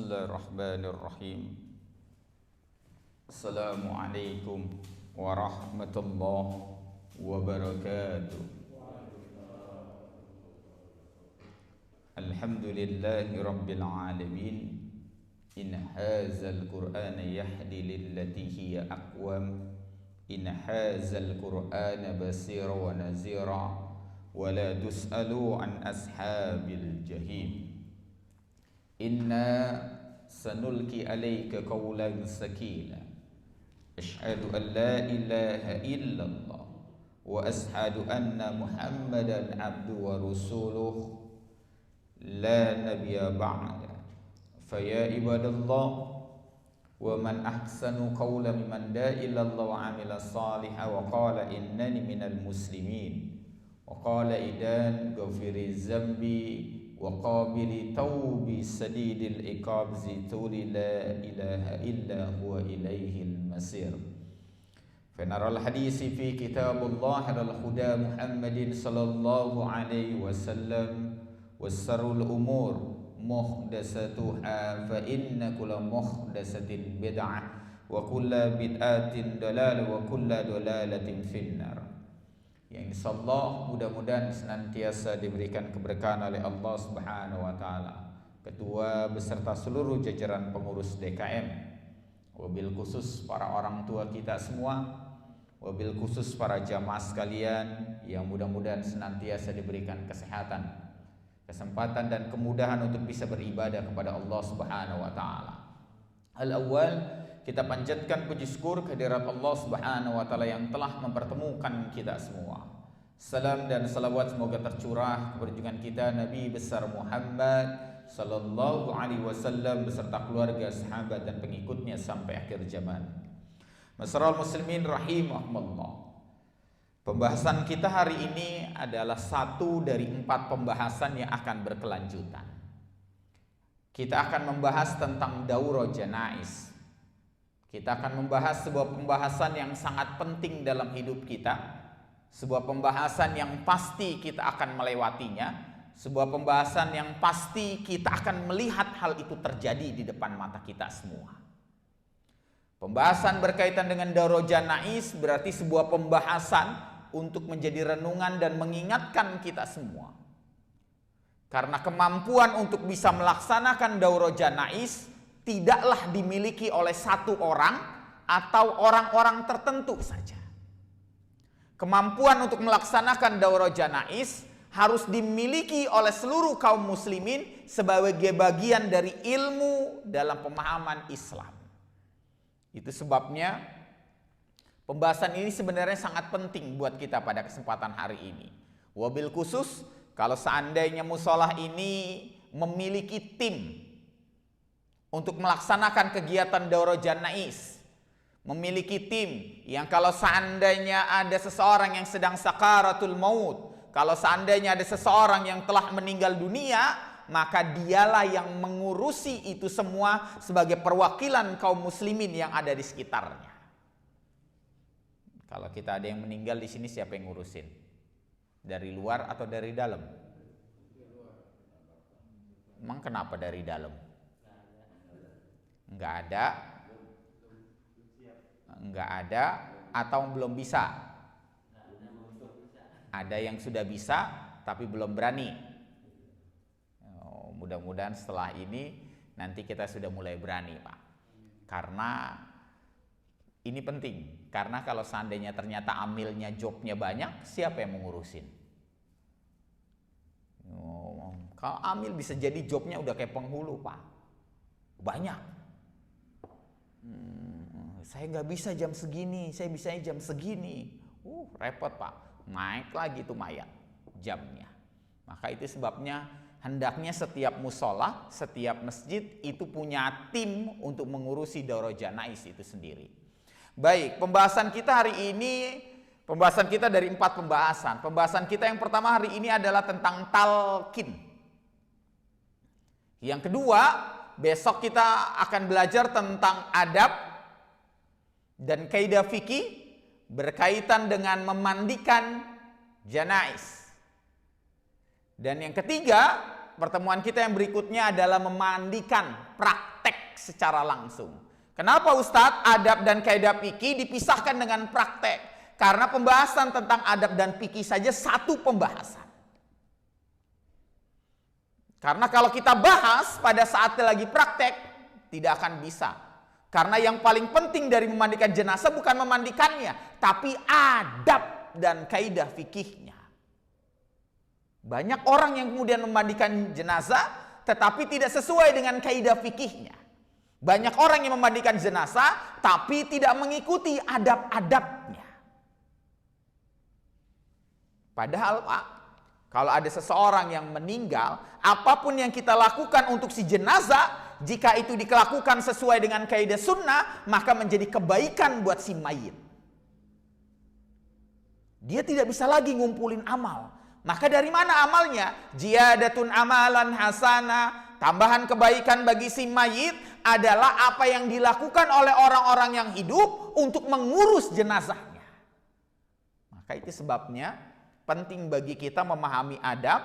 Bismillahirrahmanirrahim. Assalamualaikum warahmatullahi wabarakatuh. Alhamdulillahi rabbil alamin. In hadzal qur'ana yahdi lillati hiya aqwam. In hadzal qur'ana basira wa nazira. Wa la tus'alu an ashabil jahim. Inna sanulki alayka qawlan sakila. Ashhadu an la ilaha illallah wa ashhadu anna Muhammadan abduhu wa rasuluh la nabiyya ba'da. Faya ibadallah, wa man ahsanu qawlan mimman da'a ila Allah wa 'amila shalihan wa qala innani minal muslimin wa qala idan ghafiri zambi wa qabili taubi sadidil iqab zituli la ilaha illa huwa ilaihil masir. Fanaral hadisi fi kitabullah al huda Muhammadin sallallahu alaihi wasallam wassarul umur muhdasatuha fa inna kulla muhdasatin bid'ah wa kulla bid'atin dalal wa kulla dalalatin finnar. Yang insyaallah mudah-mudahan senantiasa diberikan keberkahan oleh Allah Subhanahu wa taala, ketua beserta seluruh jajaran pengurus DKM, wabil khusus para orang tua kita semua, wabil khusus para jamaah sekalian yang mudah-mudahan senantiasa diberikan kesehatan, kesempatan dan kemudahan untuk bisa beribadah kepada Allah Subhanahu wa taala. Al-awwal, kita panjatkan puji syukur kehadirat Allah Subhanahu wa taala yang telah mempertemukan kita semua. Salam dan salawat semoga tercurah kepada junjungan kita Nabi besar Muhammad sallallahu alaihi wasallam beserta keluarga, sahabat dan pengikutnya sampai akhir zaman. Masyarul muslimin rahimakumullah. Pembahasan kita hari ini adalah satu dari 4 pembahasan yang akan berkelanjutan. Kita akan membahas tentang daurah janaiz. Kita akan membahas sebuah pembahasan yang sangat penting dalam hidup kita, sebuah pembahasan yang pasti kita akan melewatinya, sebuah pembahasan yang pasti kita akan melihat hal itu terjadi di depan mata kita semua. Pembahasan berkaitan dengan daurah janaiz berarti sebuah pembahasan untuk menjadi renungan dan mengingatkan kita semua. Karena kemampuan untuk bisa melaksanakan daurah janaiz tidaklah dimiliki oleh satu orang atau orang-orang tertentu saja. Kemampuan untuk melaksanakan daurah janaiz harus dimiliki oleh seluruh kaum muslimin sebagai bagian dari ilmu dalam pemahaman Islam. Itu sebabnya pembahasan ini sebenarnya sangat penting buat kita pada kesempatan hari ini. Wabil khusus kalau seandainya musolah ini memiliki tim untuk melaksanakan kegiatan daurah janaiz, memiliki tim yang kalau seandainya ada seseorang yang sedang sakaratul maut, kalau seandainya ada seseorang yang telah meninggal dunia, maka dialah yang mengurusi itu semua sebagai perwakilan kaum muslimin yang ada di sekitarnya. Kalau kita ada yang meninggal di sini, siapa yang ngurusin? Dari luar atau dari dalam? Emang kenapa dari dalam? Enggak ada atau belum bisa? Ada yang sudah bisa tapi belum berani. Mudah-mudahan setelah ini nanti kita sudah mulai berani, Pak. Karena ini penting. Karena kalau seandainya ternyata amilnya jobnya banyak, siapa yang mengurusin? Kalau amil bisa jadi jobnya udah kayak penghulu, Pak. Banyak. Saya nggak bisa jam segini, saya bisanya jam segini. Repot, Pak. Naik lagi tuh mayat jamnya. Maka itu sebabnya hendaknya setiap musola, setiap masjid itu punya tim untuk mengurusi daurah janaiz itu sendiri. Baik, pembahasan kita hari ini, pembahasan kita dari 4 pembahasan. Pembahasan kita yang pertama hari ini adalah tentang talqin. Yang kedua, besok kita akan belajar tentang adab dan kaidah fikih berkaitan dengan memandikan janaiz. Dan yang ketiga, pertemuan kita yang berikutnya adalah memandikan praktek secara langsung. Kenapa Ustadz adab dan kaidah fikih dipisahkan dengan praktek? Karena pembahasan tentang adab dan fikih saja satu pembahasan. Karena kalau kita bahas pada saat lagi praktek, tidak akan bisa. Karena yang paling penting dari memandikan jenazah bukan memandikannya, tapi adab dan kaidah fikihnya. Banyak orang yang kemudian memandikan jenazah, tetapi tidak sesuai dengan kaidah fikihnya. Banyak orang yang memandikan jenazah, tapi tidak mengikuti adab-adabnya. Padahal Pak, kalau ada seseorang yang meninggal, apapun yang kita lakukan untuk si jenazah, jika itu dilakukan sesuai dengan kaidah sunnah, maka menjadi kebaikan buat si mayit. Dia tidak bisa lagi ngumpulin amal. Maka dari mana amalnya? Ziyadatun amalan hasana, tambahan kebaikan bagi si mayit adalah apa yang dilakukan oleh orang-orang yang hidup untuk mengurus jenazahnya. Maka itu sebabnya penting bagi kita memahami adab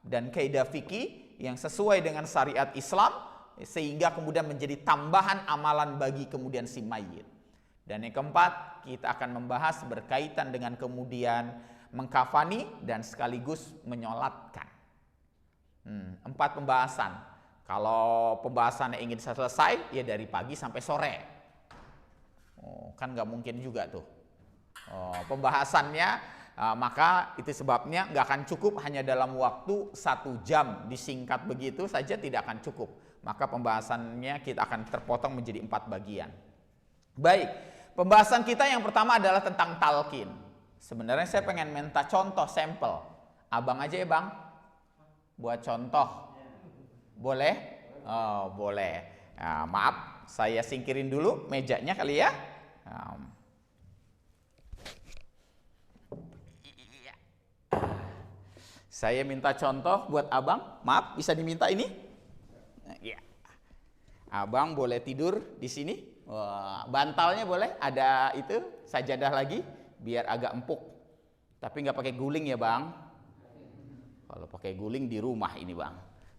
dan kaidah fikih yang sesuai dengan syariat Islam, sehingga kemudian menjadi tambahan amalan bagi kemudian si mayit. Dan yang keempat, kita akan membahas berkaitan dengan kemudian mengkafani dan sekaligus menyolatkan. 4 pembahasan. Kalau pembahasannya ingin selesai, ya dari pagi sampai sore. Kan nggak mungkin juga tuh. Pembahasannya, maka itu sebabnya nggak akan cukup hanya dalam waktu 1 jam. Disingkat begitu saja tidak akan cukup. Maka pembahasannya kita akan terpotong menjadi 4 bagian. Baik, pembahasan kita yang pertama adalah tentang talqin. Sebenarnya saya pengen minta contoh sampel. Abang aja ya bang, buat contoh. Boleh? Oh, boleh. Nah, maaf, saya singkirin dulu mejanya kali ya. Saya minta contoh buat abang. Maaf, bisa diminta ini? Ya. Abang boleh tidur di sini. Bantalnya boleh, ada itu sajadah lagi, biar agak empuk. Tapi nggak pakai guling ya bang. Kalau pakai guling di rumah ini bang.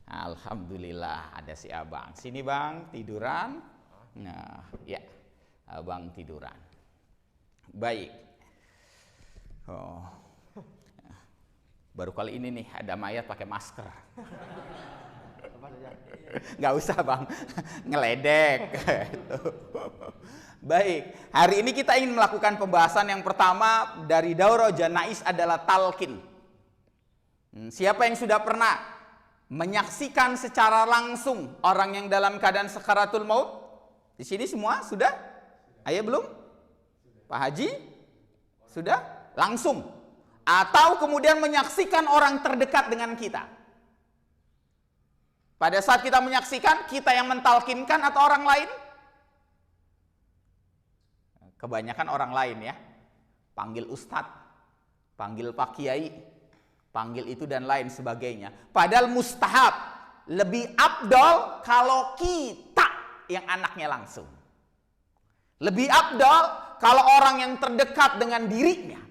Alhamdulillah ada si abang. Sini bang, tiduran. Nah, ya, abang tiduran. Baik. Baru kali ini nih ada mayat pakai masker. Nggak usah bang, ngeledek. Baik, hari ini kita ingin melakukan pembahasan yang pertama dari Daurah Janais adalah talqin. Siapa yang sudah pernah menyaksikan secara langsung orang yang dalam keadaan sakaratul maut? Di sini semua sudah? Ayah belum? Pak Haji? Sudah? Langsung? Atau kemudian menyaksikan orang terdekat dengan kita? Pada saat kita menyaksikan, kita yang mentalkinkan atau orang lain? Kebanyakan orang lain ya. Panggil ustadz, panggil pak kiai, panggil itu dan lain sebagainya. Padahal mustahab, lebih afdol kalau kita yang anaknya langsung. Lebih afdol kalau orang yang terdekat dengan dirinya.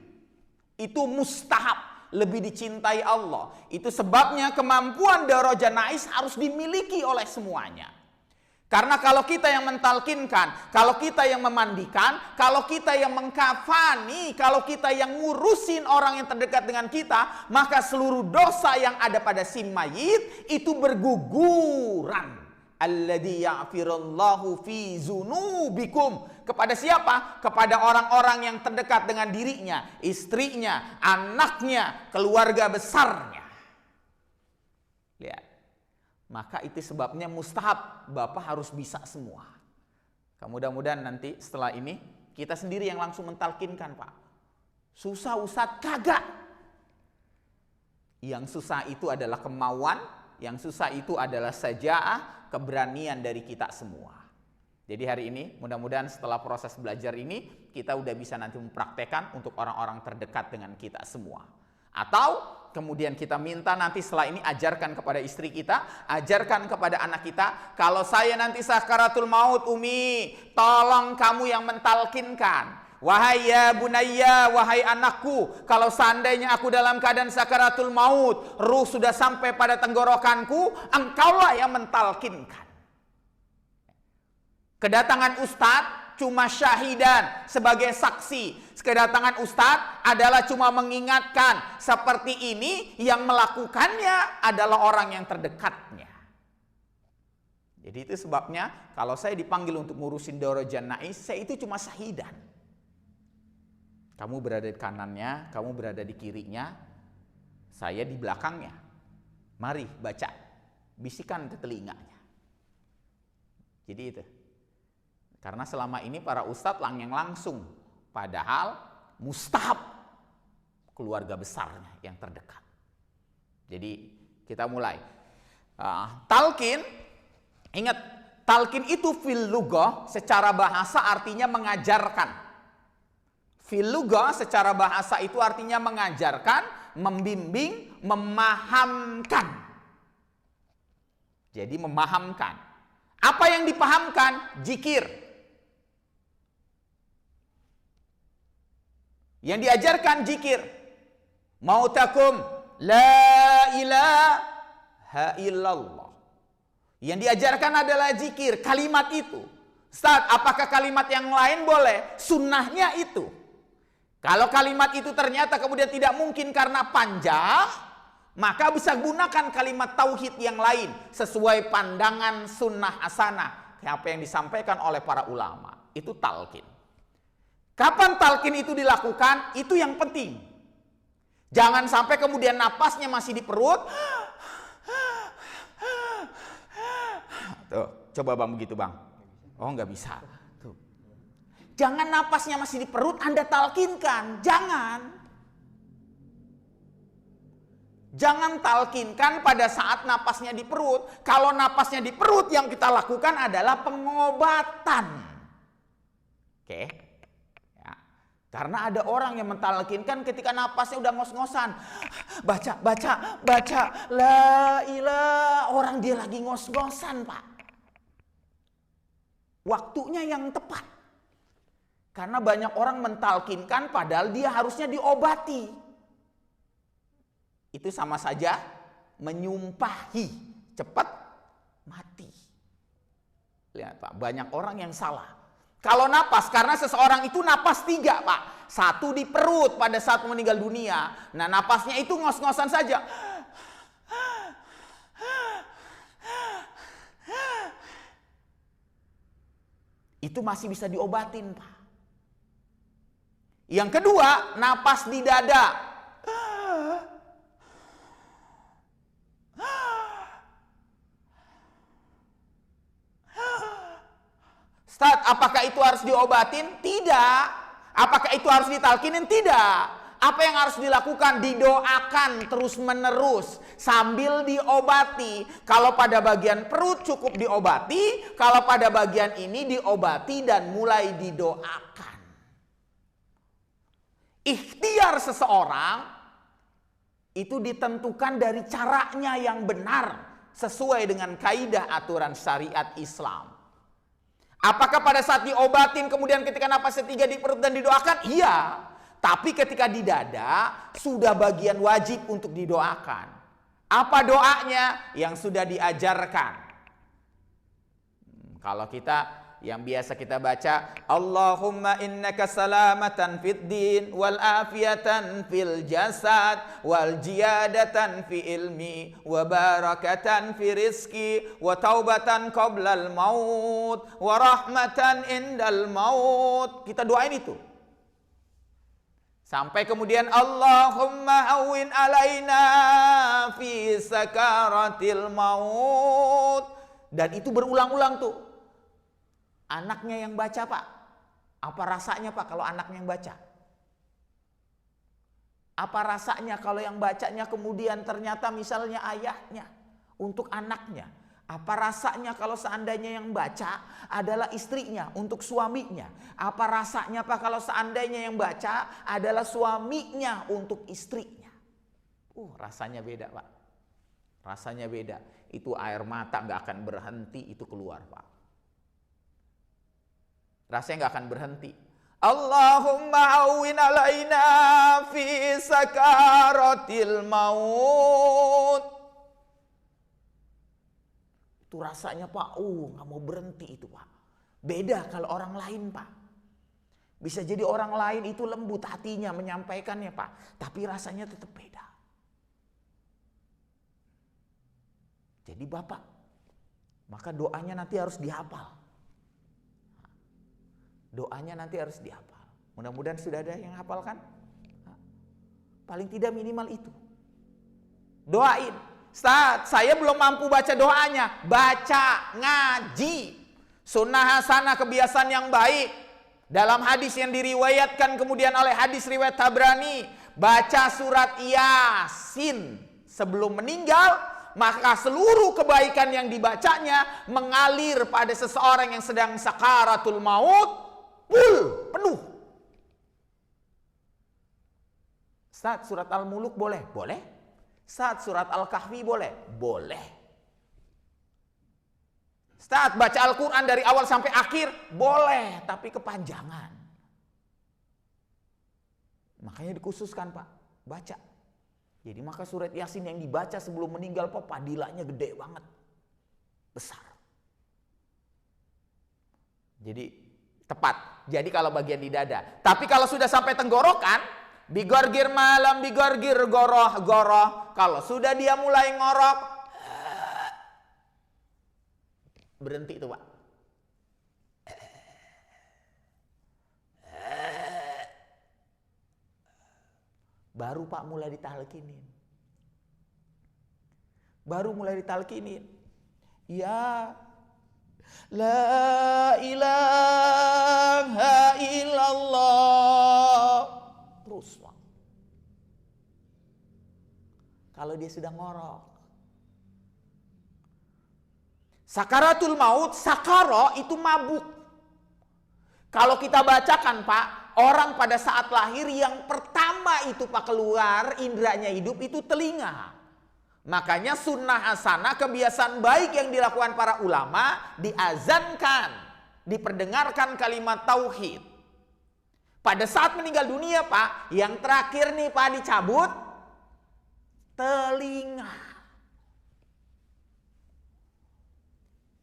Itu mustahab. Lebih dicintai Allah. Itu sebabnya kemampuan Daurah Janais harus dimiliki oleh semuanya. Karena kalau kita yang mentalkinkan, kalau kita yang memandikan, kalau kita yang mengkafani, kalau kita yang ngurusin orang yang terdekat dengan kita, maka seluruh dosa yang ada pada si mayit itu berguguran. Alladzi ya'firullahu fi zunubikum. Kepada siapa? Kepada orang-orang yang terdekat dengan dirinya, istrinya, anaknya, keluarga besarnya. Lihat. Maka itu sebabnya mustahab, Bapak harus bisa semua. Mudah-mudahan nanti setelah ini kita sendiri yang langsung mentalkinkan, Pak. Susah Ustadz, kagak. Yang susah itu adalah kemauan, yang susah itu adalah sajaah, keberanian dari kita semua. Jadi hari ini mudah-mudahan setelah proses belajar ini kita udah bisa nanti mempraktekkan untuk orang-orang terdekat dengan kita semua. Atau kemudian kita minta nanti setelah ini ajarkan kepada istri kita, ajarkan kepada anak kita, kalau saya nanti sakaratul maut Umi, tolong kamu yang mentalkinkan. Wahai ya bunayya, wahai anakku, kalau seandainya aku dalam keadaan sakaratul maut, ruh sudah sampai pada tenggorokanku, engkaulah yang mentalkinkan. Kedatangan ustadz cuma syahidan, sebagai saksi. Kedatangan ustadz adalah cuma mengingatkan, seperti ini yang melakukannya adalah orang yang terdekatnya. Jadi itu sebabnya kalau saya dipanggil untuk ngurusin Dorojan Nais, saya itu cuma syahidan. Kamu berada di kanannya, kamu berada di kirinya, saya di belakangnya. Mari baca, bisikan ke telinganya. Jadi itu. Karena selama ini para ustadz yang langsung, padahal mustahab keluarga besarnya yang terdekat. Jadi kita mulai. Talqin, ingat, talqin itu fil lughah secara bahasa artinya mengajarkan. Fil lughah secara bahasa itu artinya mengajarkan, membimbing, memahamkan. Jadi memahamkan. Apa yang dipahamkan? Zikir. Yang diajarkan zikir. Mautakum la ilaha illallah. Yang diajarkan adalah zikir, kalimat itu. Ustaz, apakah kalimat yang lain boleh? Sunnahnya itu. Kalau kalimat itu ternyata kemudian tidak mungkin karena panjang, maka bisa gunakan kalimat tauhid yang lain sesuai pandangan sunnah hasanah, apa yang disampaikan oleh para ulama. Itu talqin. Kapan talqin itu dilakukan? Itu yang penting. Jangan sampai kemudian napasnya masih di perut. Tuh, coba bang begitu bang. Oh nggak bisa. Tuh. Jangan napasnya masih di perut Anda talqinkan. Jangan talqinkan pada saat napasnya di perut. Kalau napasnya di perut, yang kita lakukan adalah pengobatan. Oke. Ya. Karena ada orang yang mentalqinkan ketika napasnya udah ngos-ngosan. Baca. La ilaha. Orang dia lagi ngos-ngosan, Pak. Waktunya yang tepat. Karena banyak orang mentalqinkan padahal dia harusnya diobati. Itu sama saja menyumpahi, cepat mati. Lihat Pak, banyak orang yang salah. Kalau napas, karena seseorang itu napas 3 Pak. 1 di perut pada saat meninggal dunia. Nah napasnya itu ngos-ngosan saja. Itu masih bisa diobatin Pak. Yang kedua, napas di dada. Ustaz, apakah itu harus diobatin? Tidak. Apakah itu harus ditalkinin? Tidak. Apa yang harus dilakukan? Didoakan terus-menerus sambil diobati. Kalau pada bagian perut cukup diobati, kalau pada bagian ini diobati dan mulai didoakan. Ikhtiar seseorang itu ditentukan dari caranya yang benar sesuai dengan kaidah aturan syariat Islam. Apakah pada saat diobatin kemudian ketika napas 3 di perut dan didoakan? Iya. Tapi ketika di dada sudah bagian wajib untuk didoakan. Apa doanya? Yang sudah diajarkan. Kalau kita yang biasa kita baca, Allahumma innaka salamatan fid din wal afiyatan fil jasad wal jiyadatan fi ilmi wa barakatan fi rizki wa taubatan qablal maut wa rahmatan indal maut. Kita doain itu. Sampai kemudian Allahumma awin alaina fi sakaratil maut. Dan itu berulang-ulang tuh. Anaknya yang baca Pak, apa rasanya Pak kalau anaknya yang baca? Apa rasanya kalau yang bacanya kemudian ternyata misalnya ayahnya untuk anaknya? Apa rasanya kalau seandainya yang baca adalah istrinya untuk suaminya? Apa rasanya Pak kalau seandainya yang baca adalah suaminya untuk istrinya? Rasanya beda Pak. Rasanya beda. Itu air mata gak akan berhenti itu keluar Pak. Rasanya gak akan berhenti. Allahumma awin alaina fi sakaratil maut. Itu rasanya Pak, gak mau berhenti itu Pak. Beda kalau orang lain, Pak. Bisa jadi orang lain itu lembut hatinya menyampaikannya, Pak, tapi rasanya tetap beda. Jadi Bapak, maka doanya nanti harus dihafal. Doanya nanti harus dihafal. Mudah-mudahan sudah ada yang hafal kan? Paling tidak minimal itu. Doain. Ustaz, saya belum mampu baca doanya. Baca, ngaji. Sunnah hasanah, kebiasaan yang baik. Dalam hadis yang diriwayatkan kemudian oleh hadis riwayat Tabrani, baca surat Yasin sebelum meninggal, maka seluruh kebaikan yang dibacanya mengalir pada seseorang yang sedang sakaratul maut, penuh. Saat surat Al-Muluk boleh? Boleh. Saat surat Al-Kahfi boleh? Boleh. Saat baca Al-Quran dari awal sampai akhir boleh, tapi kepanjangan. Makanya dikhususkan, Pak, baca. Jadi maka surat Yasin yang dibaca sebelum meninggal, Pak, padilanya gede banget. Besar. Jadi tepat. Jadi kalau bagian di dada. Tapi kalau sudah sampai tenggorokan, bigorgir malam, bigorgir goroh. Kalau sudah dia mulai ngorok, berhenti itu, Pak. Baru Pak mulai ditalkinin. Ya, la ilaha illallah. Terus, Pak. Kalau dia sudah ngorok. Sakaratul maut, sakaro itu mabuk. Kalau kita bacakan, Pak, orang pada saat lahir yang pertama itu, Pak, keluar indranya hidup itu telinga. Makanya sunnah hasanah, kebiasaan baik yang dilakukan para ulama, diazankan, diperdengarkan kalimat tauhid. Pada saat meninggal dunia, Pak, yang terakhir nih, Pak, dicabut telinga.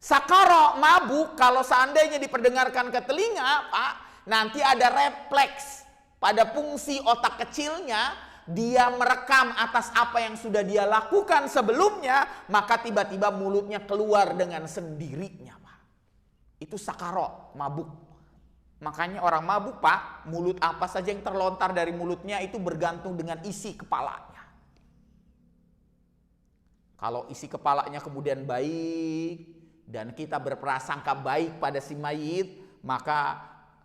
Sakaro, mabuk, kalau seandainya diperdengarkan ke telinga, Pak, nanti ada refleks pada fungsi otak kecilnya, dia merekam atas apa yang sudah dia lakukan sebelumnya, maka tiba-tiba mulutnya keluar dengan sendirinya, Pak. Itu sakaro, mabuk. Makanya orang mabuk, Pak, mulut apa saja yang terlontar dari mulutnya itu bergantung dengan isi kepalanya. Kalau isi kepalanya kemudian baik, dan kita berprasangka baik pada si mayit, maka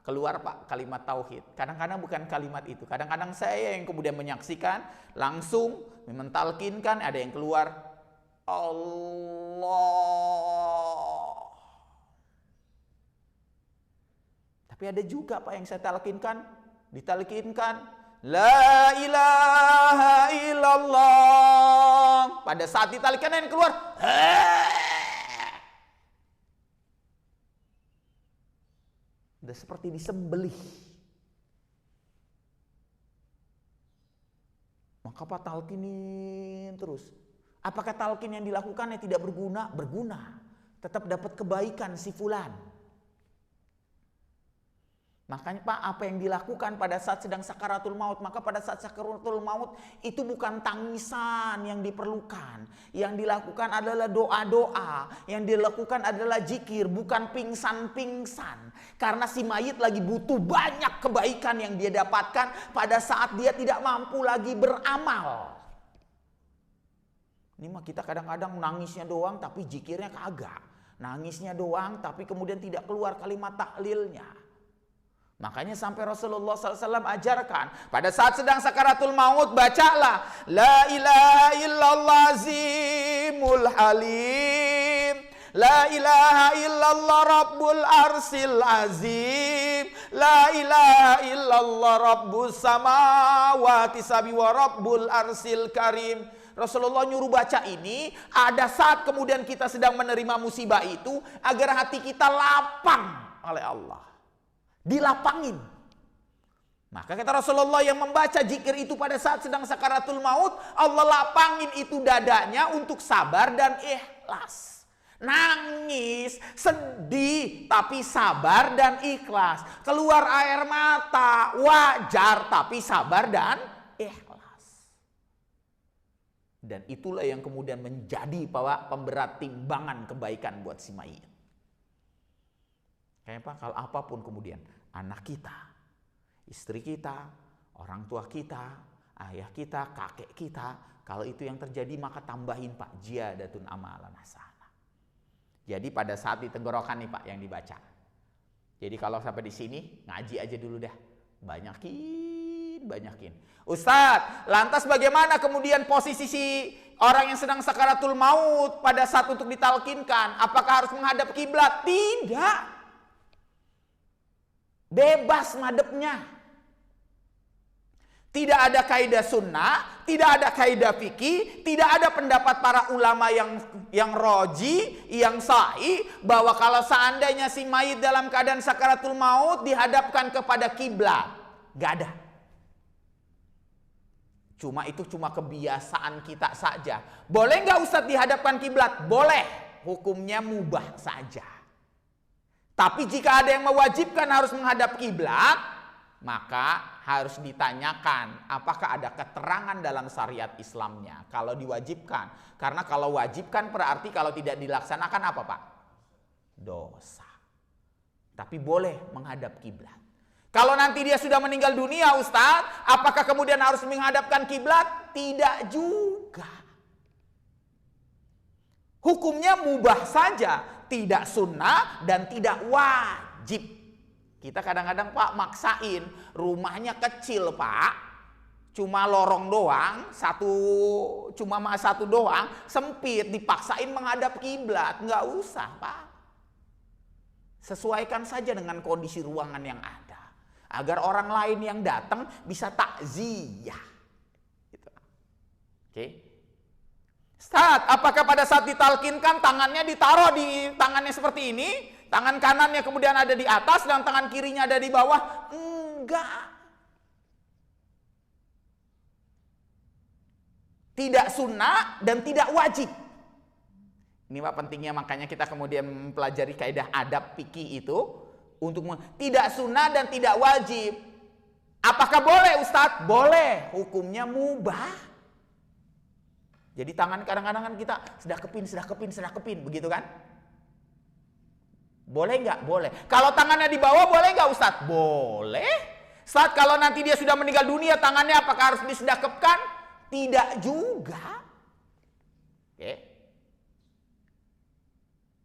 keluar, Pak, kalimat tauhid. Kadang-kadang bukan kalimat itu. Kadang-kadang saya yang kemudian menyaksikan, langsung mentalkinkan, ada yang keluar Allah. Tapi ada juga, Pak, yang saya ditalkinkan la ilaha illallah. Pada saat ditalkinkan yang keluar udah seperti disembelih. Maka Pak talkinin terus. Apakah talkin yang dilakukannya tidak berguna? Berguna. Tetap dapat kebaikan si fulan. Makanya, Pak, apa yang dilakukan pada saat sedang sakaratul maut, maka pada saat sakaratul maut itu bukan tangisan yang diperlukan. Yang dilakukan adalah doa-doa, yang dilakukan adalah zikir, bukan pingsan-pingsan. Karena si mayit lagi butuh banyak kebaikan yang dia dapatkan pada saat dia tidak mampu lagi beramal. Ini mah kita kadang-kadang nangisnya doang tapi zikirnya kagak. Nangisnya doang tapi kemudian tidak keluar kalimat tahlilnya. Makanya sampai Rasulullah SAW ajarkan, pada saat sedang sakaratul maut, bacalah la ilaha illallah azimul halim, la ilaha illallah rabbul arsil azim, la ilaha illallah rabbus samawati sabi wa rabbul arsil karim. Rasulullah nyuruh baca ini ada saat kemudian kita sedang menerima musibah itu, agar hati kita lapang oleh Allah. Dilapangin. Maka kata Rasulullah, yang membaca zikir itu pada saat sedang sakaratul maut, Allah lapangin itu dadanya untuk sabar dan ikhlas. Nangis, sedih, tapi sabar dan ikhlas. Keluar air mata, wajar, tapi sabar dan ikhlas. Dan itulah yang kemudian menjadi pemberat timbangan kebaikan buat si mayit. Kayak apa? Kalau apapun kemudian, anak kita, istri kita, orang tua kita, ayah kita, kakek kita, kalau itu yang terjadi maka tambahin Pak, ziyadatun amalan hasanah. Jadi pada saat di tenggorokan nih Pak yang dibaca. Jadi kalau sampai di sini ngaji aja dulu dah. Banyakin. Ustadz, lantas bagaimana kemudian posisi si orang yang sedang sakaratul maut pada saat untuk ditalkinkan? Apakah harus menghadap kiblat? Tidak. Bebas madepnya. Tidak ada kaidah sunnah, tidak ada kaidah fikih, tidak ada pendapat para ulama yang roji, yang sahih bahwa kalau seandainya si mayit dalam keadaan sakaratul maut dihadapkan kepada kiblat. Gak ada. Itu cuma kebiasaan kita saja. Boleh nggak Ustadz dihadapkan kiblat? Boleh. Hukumnya mubah saja. Tapi jika ada yang mewajibkan harus menghadap kiblat, maka harus ditanyakan apakah ada keterangan dalam syariat Islamnya kalau diwajibkan. Karena kalau wajibkan berarti kalau tidak dilaksanakan apa Pak? Dosa. Tapi boleh menghadap kiblat. Kalau nanti dia sudah meninggal dunia Ustadz, apakah kemudian harus menghadapkan kiblat? Tidak juga. Hukumnya mubah saja, tidak sunnah dan tidak wajib. Kita kadang-kadang Pak maksain, rumahnya kecil Pak, cuma lorong doang, cuma satu doang, sempit, dipaksain menghadap kiblat, nggak usah Pak. Sesuaikan saja dengan kondisi ruangan yang ada, agar orang lain yang datang bisa takziah. Gitu. Oke. Ustadz, apakah pada saat ditalkinkan tangannya ditaruh di tangannya seperti ini? Tangan kanannya kemudian ada di atas dan tangan kirinya ada di bawah? Enggak. Tidak sunnah dan tidak wajib. Ini Pak pentingnya, makanya kita kemudian mempelajari kaidah adab fikih itu untuk tidak sunnah dan tidak wajib. Apakah boleh Ustadz? Boleh. Hukumnya mubah. Jadi tangan kadang-kadang kan kita sedah kepin, begitu kan? Boleh nggak? Boleh. Kalau tangannya di bawah boleh nggak Ustadz? Boleh. Saat kalau nanti dia sudah meninggal dunia tangannya apakah harus disedekapkan? Tidak juga. Oke.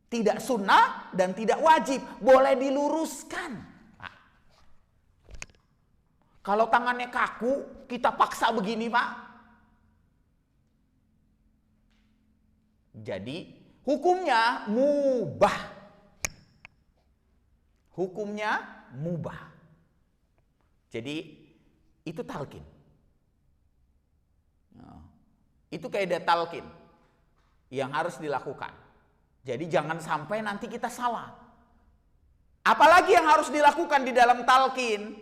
Tidak sunnah dan tidak wajib. Boleh diluruskan. Nah. Kalau tangannya kaku kita paksa begini Pak. Jadi hukumnya mubah. Hukumnya mubah. Jadi itu talqin. Itu kaidah talqin yang harus dilakukan. Jadi jangan sampai nanti kita salah. Apalagi yang harus dilakukan di dalam talqin?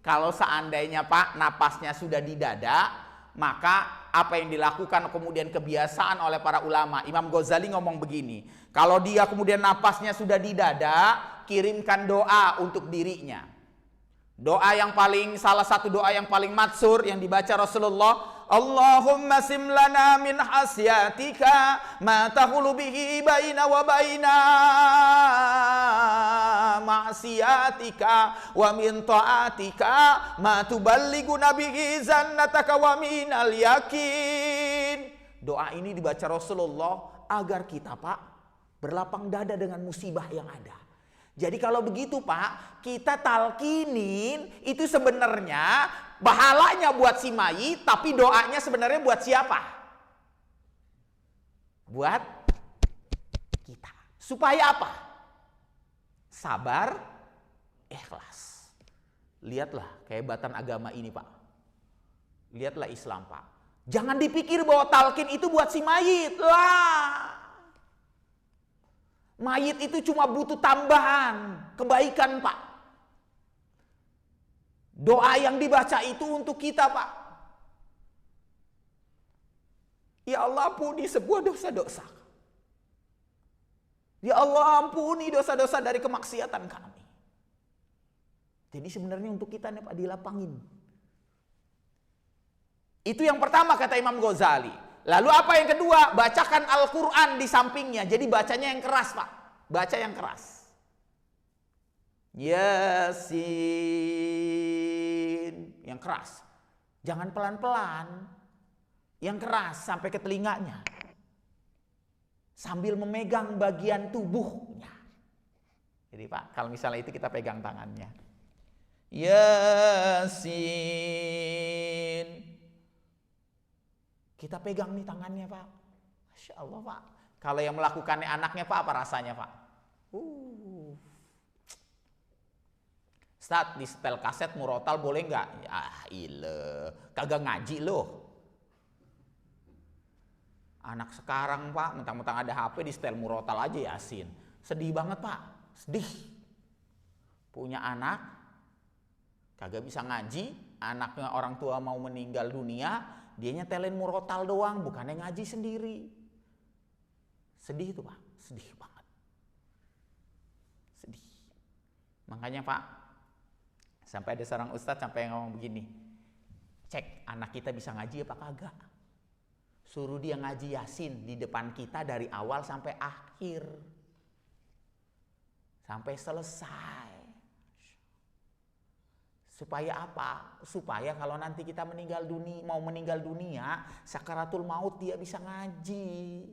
Kalau seandainya Pak napasnya sudah di dada, maka apa yang dilakukan kemudian kebiasaan oleh para ulama. Imam Ghazali ngomong begini, kalau dia kemudian napasnya sudah di dada, kirimkan doa untuk dirinya. Doa yang salah satu doa yang paling matsur yang dibaca Rasulullah, Allahumma sim lana min hasyatika ma tahulu bihi baina wa baina ma'siyatika wa min ta'atika ma tuballighuna bihi jannataka wa minal yakin. Doa ini dibaca Rasulullah agar kita Pak berlapang dada dengan musibah yang ada. Jadi kalau begitu Pak, kita talkinin itu sebenarnya pahalanya buat si mayit, tapi doanya sebenarnya buat siapa? Buat kita. Supaya apa? Sabar, ikhlas. Lihatlah kehebatan agama ini Pak. Lihatlah Islam Pak. Jangan dipikir bahwa talqin itu buat si mayit lah. Mayit itu cuma butuh tambahan kebaikan Pak. Doa yang dibaca itu untuk kita Pak. Ya Allah, ampuni sebuah dosa-dosa. Ya Allah, ampuni dosa-dosa dari kemaksiatan kami. Jadi sebenarnya untuk kita nih Pak dilapangin. Itu yang pertama kata Imam Ghazali. Lalu apa yang kedua? Bacakan Al-Quran di sampingnya. Jadi bacanya yang keras Pak. Baca yang keras. Yasin. Yang keras. Jangan pelan-pelan. Yang keras sampai ke telinganya. Sambil memegang bagian tubuhnya. Jadi Pak, kalau misalnya itu kita pegang tangannya. Yasin. Kita pegang nih tangannya Pak. Masya Allah Pak. Kalau yang melakukannya anaknya Pak, apa rasanya Pak? Ustaz, di setel kaset murotal boleh nggak? Ya ile, kagak ngaji loh. Anak sekarang Pak, mentang-mentang ada HP di setel murotal aja Yasin. Sedih banget Pak, sedih. Punya anak, kagak bisa ngaji, anaknya orang tua mau meninggal dunia, dia nyetelin murotal doang, bukannya ngaji sendiri. Sedih itu Pak, sedih banget. Sedih. Makanya Pak, sampai ada seorang ustadz sampai ngomong begini, cek anak kita bisa ngaji apa kagak. Suruh dia ngaji Yasin di depan kita dari awal sampai akhir. Sampai selesai. Supaya apa? Supaya kalau nanti kita mau meninggal dunia, sakaratul maut dia bisa ngaji.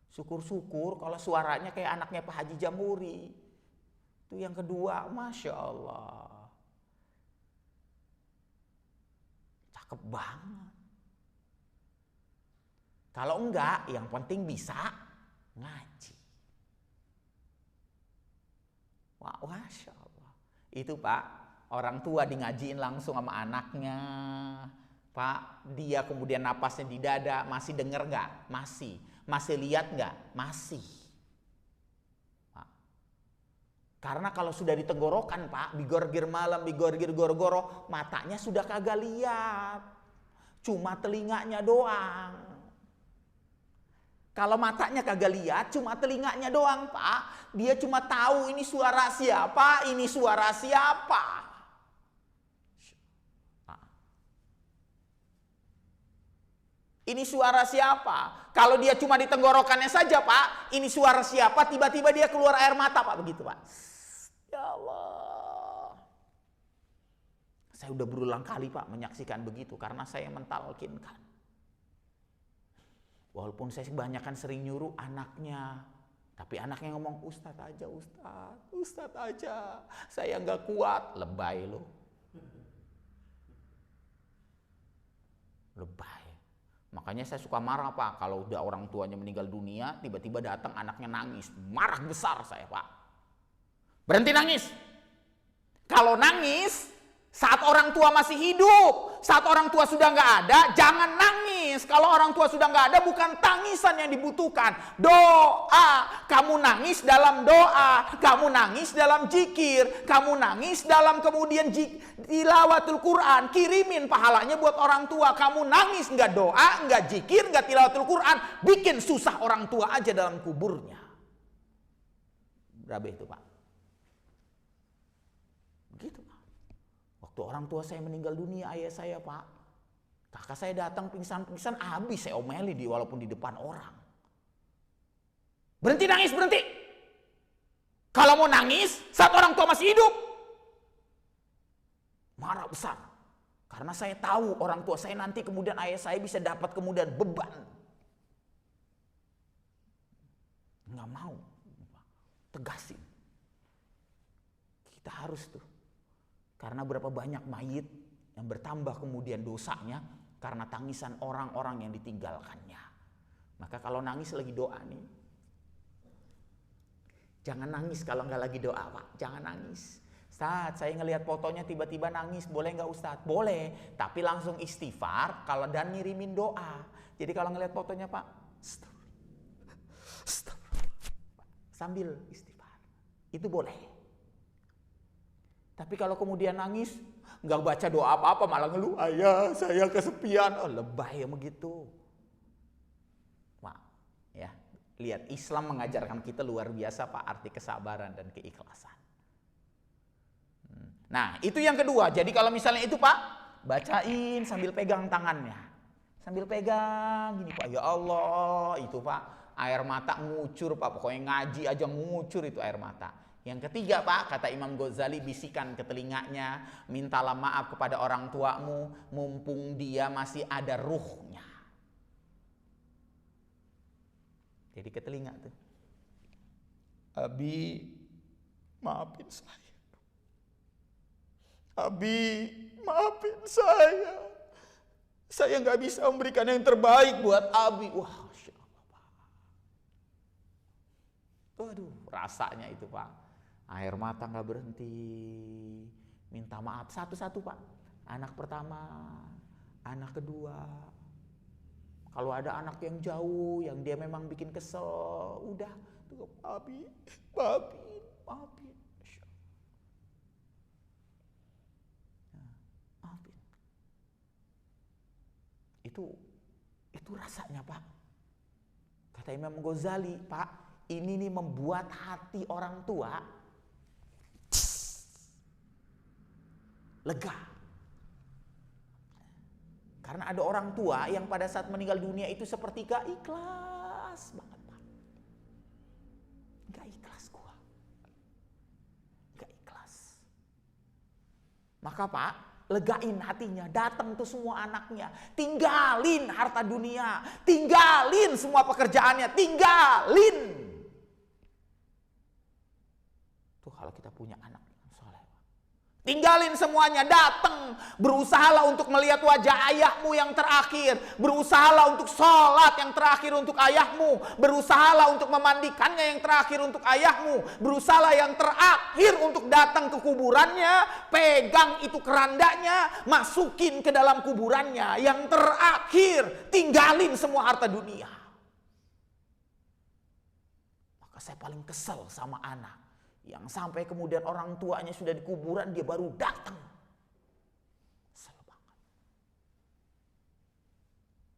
Syukur-syukur kalau suaranya kayak anaknya Pak Haji Jamuri. Itu yang kedua, Masya Allah. Cakep banget. Kalau enggak, yang penting bisa ngaji. Wah, Masya Allah. Itu Pak, orang tua di ngajiin langsung sama anaknya. Pak, dia kemudian napasnya di dada, masih denger enggak? Masih. Masih lihat enggak? Masih. Pak. Karena kalau sudah di tenggorokan Pak, bigorgir malam, bigorgir goro-goro, matanya sudah kagak lihat. Cuma telinganya doang. Kalau matanya kagak lihat, cuma telinganya doang Pak. Dia cuma tahu ini suara siapa, ini suara siapa. Ini suara siapa? Kalau dia cuma di tenggorokannya saja Pak, ini suara siapa, tiba-tiba dia keluar air mata Pak, begitu Pak. Ya Allah. Saya udah berulang kali Pak menyaksikan begitu karena saya mentalkinkan. Walaupun saya kebanyakan sering nyuruh anaknya, tapi anaknya ngomong Ustadz aja, Ustadz aja, saya nggak kuat. Lebay lo, lebay. Makanya saya suka marah Pak, kalau udah orang tuanya meninggal dunia, tiba-tiba datang anaknya nangis, marah besar saya Pak. Berhenti nangis. Kalau nangis saat orang tua masih hidup, saat orang tua sudah nggak ada, jangan nangis. Kalau orang tua sudah nggak ada, bukan tangisan yang dibutuhkan. Doa. Kamu nangis dalam doa, kamu nangis dalam zikir, kamu nangis dalam kemudian tilawatul Quran. Kirimin pahalanya buat orang tua. Kamu nangis nggak doa, nggak zikir, nggak tilawatul Quran, bikin susah orang tua aja dalam kuburnya. Berapa itu Pak? Begitu Pak. Waktu orang tua saya meninggal dunia, ayah saya Pak, kakak saya datang pingsan-pingsan, habis saya omeli walaupun di depan orang. Berhenti nangis, berhenti. Kalau mau nangis saat orang tua masih hidup, marah besar. Karena saya tahu orang tua saya nanti kemudian ayah saya bisa dapat kemudian beban. Nggak mau, tegasin. Kita harus tuh. Karena berapa banyak mayit yang bertambah kemudian dosanya karena tangisan orang-orang yang ditinggalkannya. Maka kalau nangis lagi doa nih, jangan nangis kalau nggak lagi doa Pak, jangan nangis. Ustadz, saya ngelihat fotonya tiba-tiba nangis, boleh nggak Ustadz? Boleh, tapi langsung istighfar kalau dan ngirimin doa. Jadi kalau ngelihat fotonya Pak, sambil istighfar, itu boleh. Tapi kalau kemudian nangis, nggak baca doa apa-apa, malah ngeluh, ayah saya kesepian. Oh lebay ya begitu. Wah, ya Lihat, Islam mengajarkan kita luar biasa Pak, arti kesabaran dan keikhlasan. Nah, itu yang kedua. Jadi kalau misalnya itu Pak, bacain sambil pegang tangannya. Sambil pegang gini Pak, ya Allah, itu Pak, air mata ngucur Pak, pokoknya ngaji aja ngucur itu air mata. Yang ketiga Pak, kata Imam Ghazali, bisikan ke telinganya, mintalah maaf kepada orang tuamu, mumpung dia masih ada ruhnya. Jadi ke telinga tuh. Abi, maafin saya. Abi, maafin saya. Saya nggak bisa memberikan yang terbaik buat Abi. Wah, Masya Allah Pak. Waduh, rasanya itu Pak. Air mata nggak berhenti. Minta maaf satu-satu Pak. Anak pertama, anak kedua. Kalau ada anak yang jauh, yang dia memang bikin kesel, udah, tuh, Abi, maafin. Maafin. Itu rasanya Pak. Kata Imam Ghazali, Pak, ini nih membuat hati orang tua lega. Karena ada orang tua yang pada saat meninggal dunia itu seperti gak ikhlas banget Pak. Gak ikhlas gua. Gak ikhlas. Maka Pak, legain hatinya, datang tuh semua anaknya, tinggalin harta dunia, tinggalin semua pekerjaannya, tinggalin. Tuh kalau kita punya anak soleh, tinggalin semuanya, datang, berusahalah untuk melihat wajah ayahmu yang terakhir, berusahalah untuk sholat yang terakhir untuk ayahmu, berusahalah untuk memandikannya yang terakhir untuk ayahmu, berusahalah yang terakhir untuk datang ke kuburannya, pegang itu kerandanya, masukin ke dalam kuburannya, yang terakhir tinggalin semua harta dunia. Maka saya paling kesel sama anak yang sampai kemudian orang tuanya sudah di kuburan, dia baru datang. Kesel banget.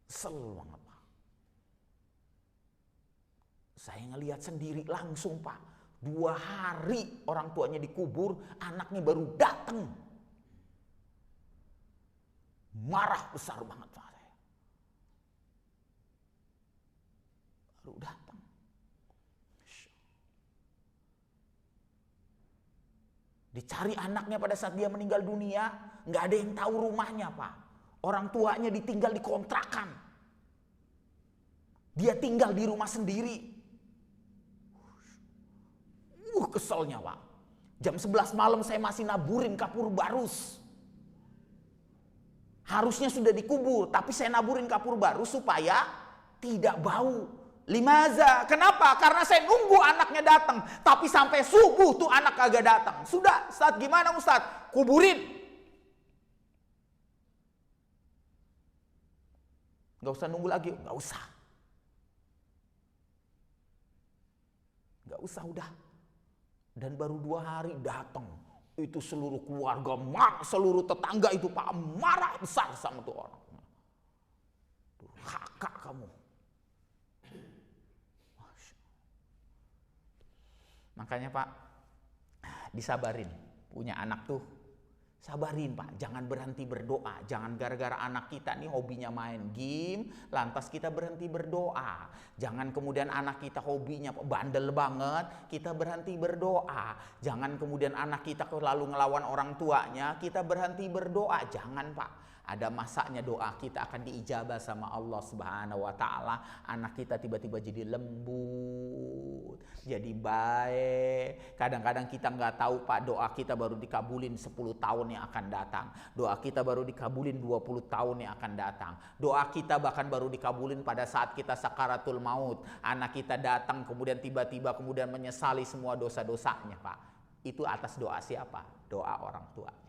Kesel banget Pak. Saya ngelihat sendiri langsung Pak. 2 hari orang tuanya dikubur, anaknya baru datang. Marah besar banget Pak saya. Baru datang. Dicari anaknya pada saat dia meninggal dunia, nggak ada yang tahu rumahnya Pak. Orang tuanya ditinggal di kontrakan. Dia tinggal di rumah sendiri. Keselnya Pak. Jam 11 malam saya masih naburin kapur barus. Harusnya sudah dikubur, tapi saya naburin kapur barus supaya tidak bau. Limaza, kenapa? Karena saya nunggu anaknya datang, tapi sampai subuh tuh anak kagak datang. Sudah, Ustadz, gimana Ustadz? Kuburin. Gak usah nunggu lagi, gak usah. Gak usah udah. Dan baru 2 hari datang. Itu seluruh keluarga marah, seluruh tetangga itu Pak marah besar sama tuh orang. Kakak kamu. Makanya Pak, disabarin. Punya anak tuh, sabarin Pak. Jangan berhenti berdoa. Jangan gara-gara anak kita nih hobinya main game, lantas kita berhenti berdoa. Jangan kemudian anak kita hobinya bandel banget, kita berhenti berdoa. Jangan kemudian anak kita lalu ngelawan orang tuanya, kita berhenti berdoa. Jangan Pak. Ada masanya doa kita akan diijabah sama Allah Subhanahu wa Ta'ala. Anak kita tiba-tiba jadi lembut, jadi baik. Kadang-kadang kita nggak tahu Pak, doa kita baru dikabulin 10 tahun yang akan datang. Doa kita baru dikabulin 20 tahun yang akan datang. Doa kita bahkan baru dikabulin pada saat kita sakaratul maut. Anak kita datang kemudian tiba-tiba kemudian menyesali semua dosa-dosanya Pak. Itu atas doa siapa? Doa orang tuanya.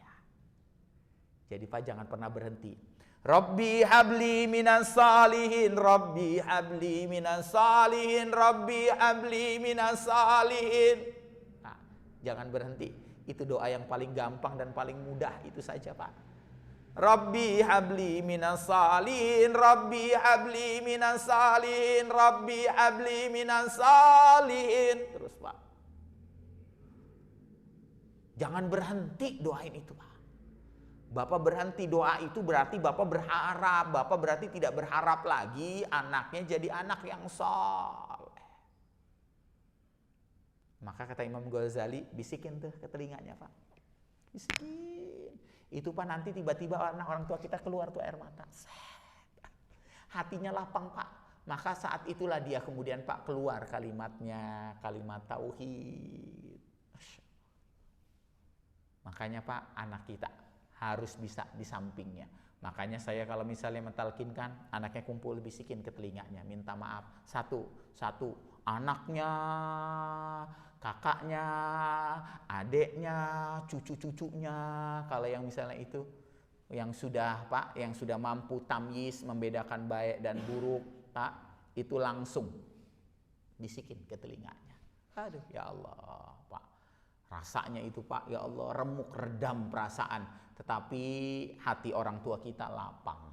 Jadi Pak jangan pernah berhenti. Rabbi habli minas salihin, Rabbi habli minas salihin, Rabbi habli minas salihin. Nah, jangan berhenti. Itu doa yang paling gampang dan paling mudah, itu saja Pak. Rabbi habli minas salihin, Rabbi habli minas salihin, Rabbi habli minas salihin. Terus Pak, jangan berhenti doain itu Pak. Bapak berhenti doa itu berarti Bapak berharap, Bapak berarti tidak berharap lagi anaknya jadi anak yang saleh. Maka kata Imam Ghazali, bisikin tuh ke telinganya Pak, bisikin. Itu Pak, nanti tiba-tiba anak orang tua kita keluar tuh air mata. Hatinya lapang Pak. Maka saat itulah dia kemudian Pak keluar kalimatnya, kalimat tauhid. Makanya Pak, anak kita harus bisa di sampingnya. Makanya saya kalau misalnya mentalkinkan, anaknya kumpul bisikin ke telinganya, minta maaf. Satu, anaknya, kakaknya, adeknya, cucu-cucunya, kalau yang misalnya itu yang sudah Pak, yang sudah mampu tamyiz, membedakan baik dan buruk Pak, itu langsung bisikin ke telinganya. Aduh ya Allah Pak, rasanya itu Pak, ya Allah, remuk redam perasaan, tetapi hati orang tua kita lapang.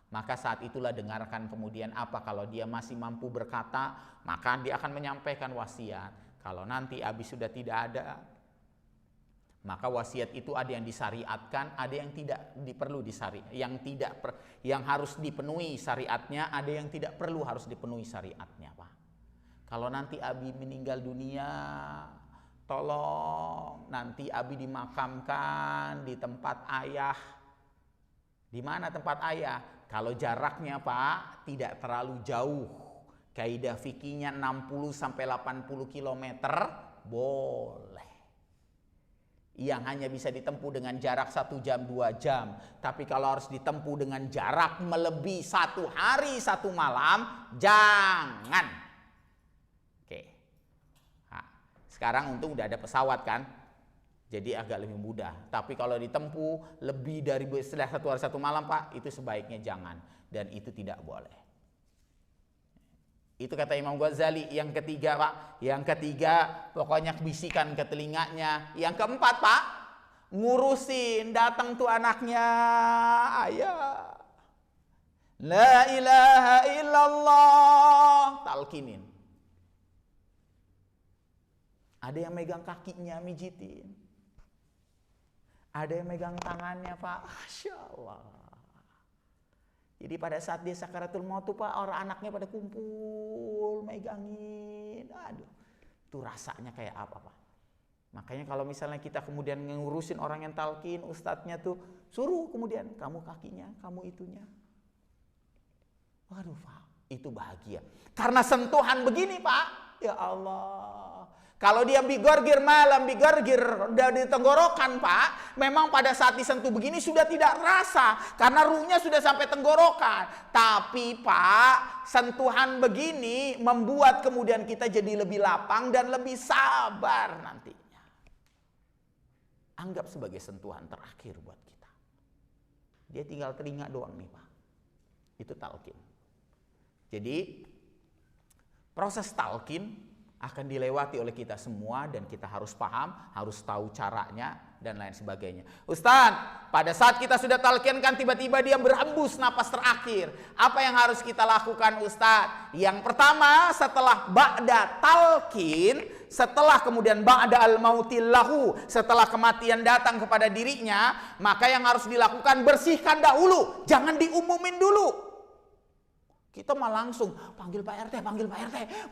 Maka saat itulah dengarkan kemudian apa, kalau dia masih mampu berkata, maka dia akan menyampaikan wasiat. Kalau nanti habis sudah tidak ada, maka wasiat itu ada yang disyariatkan, ada yang tidak perlu disyariat, yang harus dipenuhi syariatnya, ada yang tidak perlu harus dipenuhi syariatnya Pak. Kalau nanti Abi meninggal dunia, tolong nanti Abi dimakamkan di tempat ayah. Di mana tempat ayah? Kalau jaraknya Pak tidak terlalu jauh, kaidah fikihnya 60 sampai 80 km boleh. Yang hanya bisa ditempuh dengan jarak 1 jam 2 jam. Tapi kalau harus ditempuh dengan jarak melebihi 1 hari 1 malam, jangan. Oke. Nah, sekarang untung udah ada pesawat kan, jadi agak lebih mudah. Tapi kalau ditempuh lebih dari setelah 1 hari 1 malam Pak, itu sebaiknya jangan. Dan itu tidak boleh. Itu kata Imam Ghazali. Yang ketiga Pak, pokoknya bisikan ke telinganya. Yang keempat Pak, ngurusin, datang tuh anaknya, ayah, la ilaha illallah, talkinin. Ada yang megang kakinya, mijitin. Ada yang megang tangannya Pak, Masya Allah. Jadi pada saat dia sakaratul maut tuh Pak, orang anaknya pada kumpul, megangin. Aduh, itu rasanya kayak apa Pak. Makanya kalau misalnya kita kemudian ngurusin orang yang talkin, ustadznya tuh suruh kemudian, kamu kakinya, kamu itunya. Waduh Pak, itu bahagia. Karena sentuhan begini Pak, ya Allah. Kalau dia bigorgir malam, bigorgir udah di tenggorokan Pak, memang pada saat disentuh begini sudah tidak rasa, karena ruhnya sudah sampai tenggorokan. Tapi Pak, sentuhan begini membuat kemudian kita jadi lebih lapang dan lebih sabar nantinya. Anggap sebagai sentuhan terakhir buat kita. Dia tinggal telinga doang nih Pak. Itu talqin. Jadi proses talqin akan dilewati oleh kita semua dan kita harus paham, harus tahu caranya dan lain sebagainya. Ustaz, pada saat kita sudah talqinkan tiba-tiba dia berhembus napas terakhir. Apa yang harus kita lakukan Ustaz? Yang pertama, setelah ba'da talqin, setelah kemudian ba'da al-mautillahu, setelah kematian datang kepada dirinya, maka yang harus dilakukan bersihkan dahulu, jangan diumumin dulu. Kita mah langsung panggil Pak RT,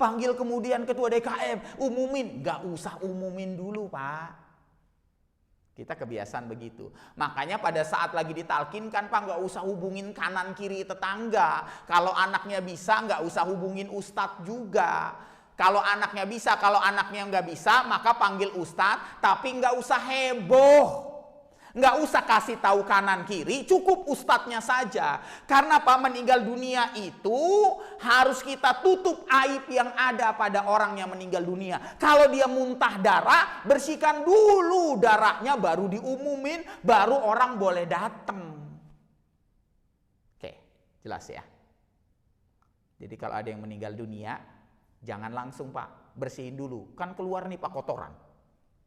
panggil kemudian ketua DKM, umumin. Gak usah umumin dulu Pak. Kita kebiasaan begitu. Makanya pada saat lagi ditalkinkan Pak, gak usah hubungin kanan kiri tetangga. Kalau anaknya bisa gak usah hubungin ustadz juga. Kalau anaknya bisa, kalau anaknya gak bisa maka panggil ustadz, tapi gak usah heboh. Nggak usah kasih tahu kanan kiri, cukup ustadznya saja. Karena Pak, meninggal dunia itu harus kita tutup aib yang ada pada orang yang meninggal dunia. Kalau dia muntah darah, bersihkan dulu darahnya, baru diumumin, baru orang boleh datang. Oke, jelas ya. Jadi kalau ada yang meninggal dunia, jangan langsung Pak, bersihin dulu. Kan keluar nih Pak kotoran.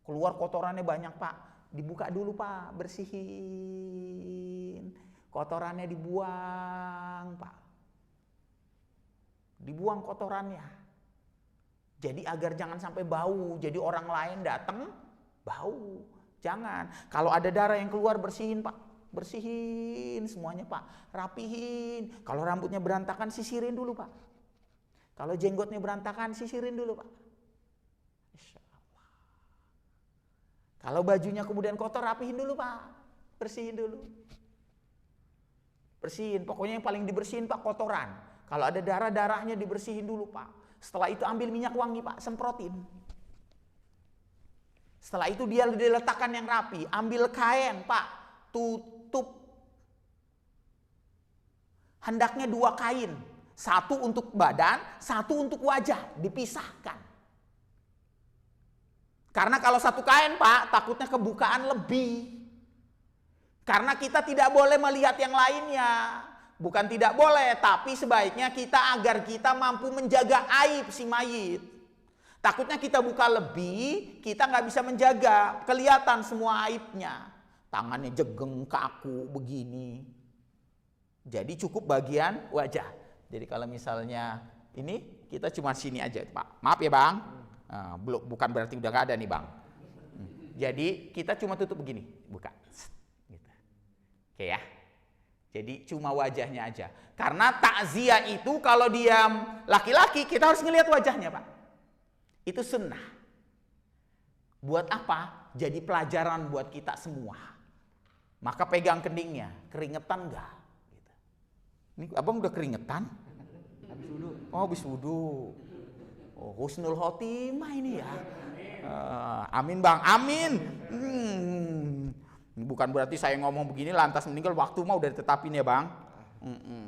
Keluar kotorannya banyak Pak. dibuka dulu Pak, bersihin. Kotorannya dibuang Pak. Dibuang kotorannya. Jadi agar jangan sampai bau. Jadi orang lain datang bau. Jangan. Kalau ada darah yang keluar bersihin Pak. Bersihin semuanya Pak. Rapihin. Kalau rambutnya berantakan sisirin dulu Pak. Kalau jenggotnya berantakan sisirin dulu Pak. Insya Allah. Kalau bajunya kemudian kotor rapihin dulu Pak. Bersihin dulu. Bersihin. Pokoknya yang paling dibersihin Pak kotoran. Kalau ada darah-darahnya dibersihin dulu Pak. Setelah itu ambil minyak wangi Pak, semprotin. Setelah itu dia diletakkan yang rapi. Ambil kain Pak, tutup. Hendaknya 2 kain. 1 untuk badan, 1 untuk wajah. Dipisahkan. Karena kalau 1 kain Pak, takutnya kebukaan lebih. Karena kita tidak boleh melihat yang lainnya. Bukan tidak boleh, tapi sebaiknya kita agar kita mampu menjaga aib si mayit. Takutnya kita buka lebih, kita nggak bisa menjaga, kelihatan semua aibnya. Tangannya jegeng, kaku, begini. Jadi cukup bagian wajah. Jadi kalau misalnya ini, kita cuma sini aja Pak. Maaf ya Bang, bukan berarti udah nggak ada nih Bang. Jadi kita cuma tutup begini, buka. Gitu. Oke ya. Jadi cuma wajahnya aja. Karena takziah itu kalau dia laki-laki kita harus ngelihat wajahnya Pak. Itu sunnah. Buat apa? Jadi pelajaran buat kita semua. Maka pegang kendingnya. Keringetan enggak? Gitu. Ini abang udah keringetan? Habis wudu. Oh habis wudu. Oh husnul khotimah ini ya. Amin Bang, amin. Bukan berarti saya ngomong begini lantas meninggal, waktu mau udah ditetapin ya Bang.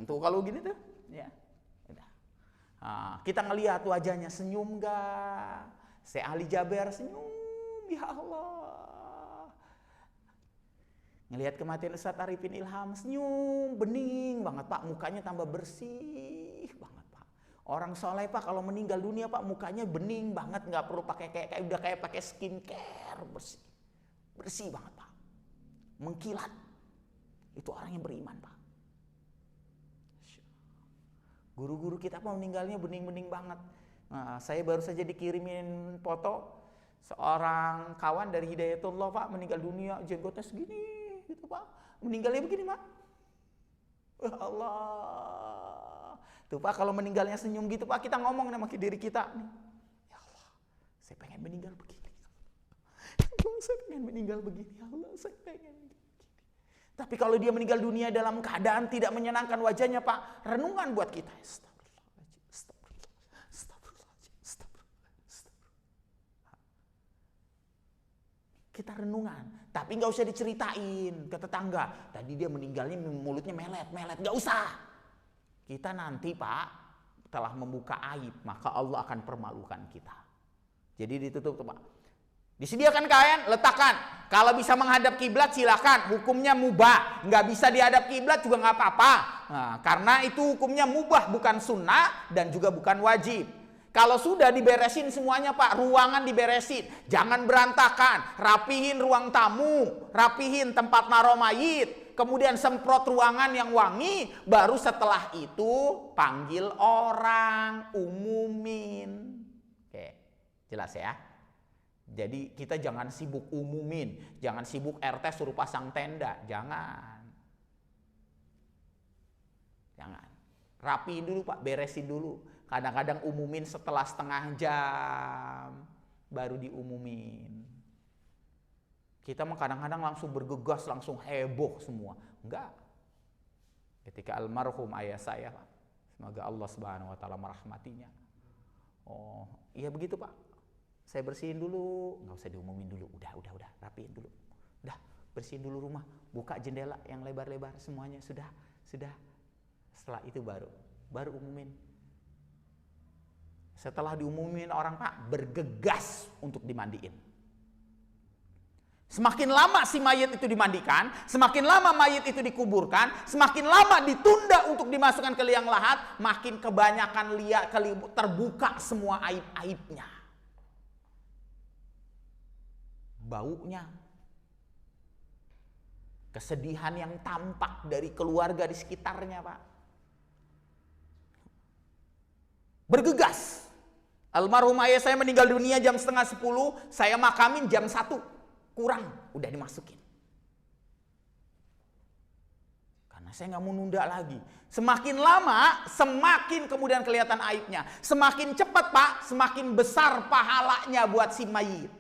Tuh kalau gini tuh ya. Kita ngelihat wajahnya senyum gak? Syekh Ali Jaber senyum, ya Allah. Ngelihat kematian Ustaz Arifin Ilham senyum, bening banget Pak, mukanya tambah bersih banget Pak. Orang soleh Pak kalau meninggal dunia Pak mukanya bening banget, nggak perlu pakai kayak udah kayak pakai skincare, bersih. Bersih banget Pak. Mengkilat. Itu orang yang beriman Pak. Guru-guru kita Pak meninggalnya bening-bening banget. Nah, saya baru saja dikirimin foto seorang kawan dari Hidayatullah Pak meninggal dunia, jenggotnya segini gitu Pak. Meninggalnya begini Pak. Ya Allah. Tuh Pak kalau meninggalnya senyum gitu Pak, kita ngomong sama diri kita nih. Ya Allah, saya pengen meninggal begini. Saya pengen meninggal begini, ya Allah, saya pengen begini. Tapi kalau dia meninggal dunia dalam keadaan tidak menyenangkan wajahnya Pak, renungan buat kita. Kita renungan, tapi nggak usah diceritain ke tetangga. Tadi dia meninggalnya mulutnya melet, nggak usah. Kita nanti Pak, telah membuka aib, maka Allah akan permalukan kita. Jadi ditutup tuh Pak. Disediakan kain, letakkan. Kalau bisa menghadap kiblat silakan, hukumnya mubah. Nggak bisa dihadap kiblat juga nggak apa-apa. Nah, karena itu hukumnya mubah, bukan sunnah dan juga bukan wajib. Kalau sudah diberesin semuanya Pak, ruangan diberesin, jangan berantakan. Rapihin ruang tamu, rapihin tempat naruh mayit, kemudian semprot ruangan yang wangi. Baru setelah itu panggil orang, umumin. Oke, jelas ya. Jadi kita jangan sibuk umumin, jangan sibuk RT suruh pasang tenda, jangan. Jangan. Rapiin dulu Pak, beresin dulu. Kadang-kadang umumin setelah setengah jam baru diumumin. Kita mah kadang-kadang langsung bergegas, langsung heboh semua. Enggak. Ketika almarhum ayah saya, Pak, semoga Allah Subhanahu wa taala merahmatinya. Oh, iya begitu Pak. Saya bersihin dulu, nggak usah diumumin dulu, udah, rapiin dulu, udah, bersihin dulu rumah, buka jendela yang lebar-lebar, semuanya sudah. Setelah itu baru umumin. Setelah diumumin orang Pak, bergegas untuk dimandiin. Semakin lama si mayit itu dimandikan, semakin lama mayit itu dikuburkan, semakin lama ditunda untuk dimasukkan ke liang lahat, makin kebanyakan terbuka semua aib-aibnya. Baunya Kesedihan yang tampak dari keluarga di sekitarnya, Pak. Bergegas. Almarhum ayah saya meninggal dunia jam 9:30, saya makamin jam 1. Kurang, udah dimasukin. Karena saya nggak mau nunda lagi. Semakin lama, semakin kemudian kelihatan aibnya. Semakin cepat, Pak, semakin besar pahalanya buat si mayit.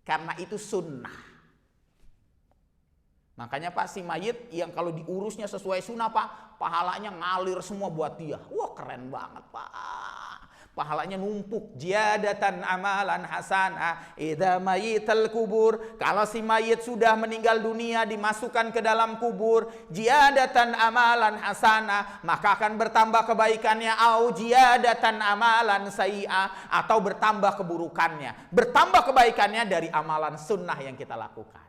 Karena itu sunnah. Makanya Pak, si mayit yang kalau diurusnya sesuai sunnah, Pak, pahalanya ngalir semua buat dia. Wah, keren banget, Pak. Pahalanya numpuk. Ziyadatan amalan hasanah idza mayital kubur. Kalau si mayit sudah meninggal dunia dimasukkan ke dalam kubur, ziyadatan amalan hasanah, maka akan bertambah kebaikannya. Au ziyadatan amalan sayyi'ah, atau bertambah keburukannya. Bertambah kebaikannya dari amalan sunnah yang kita lakukan.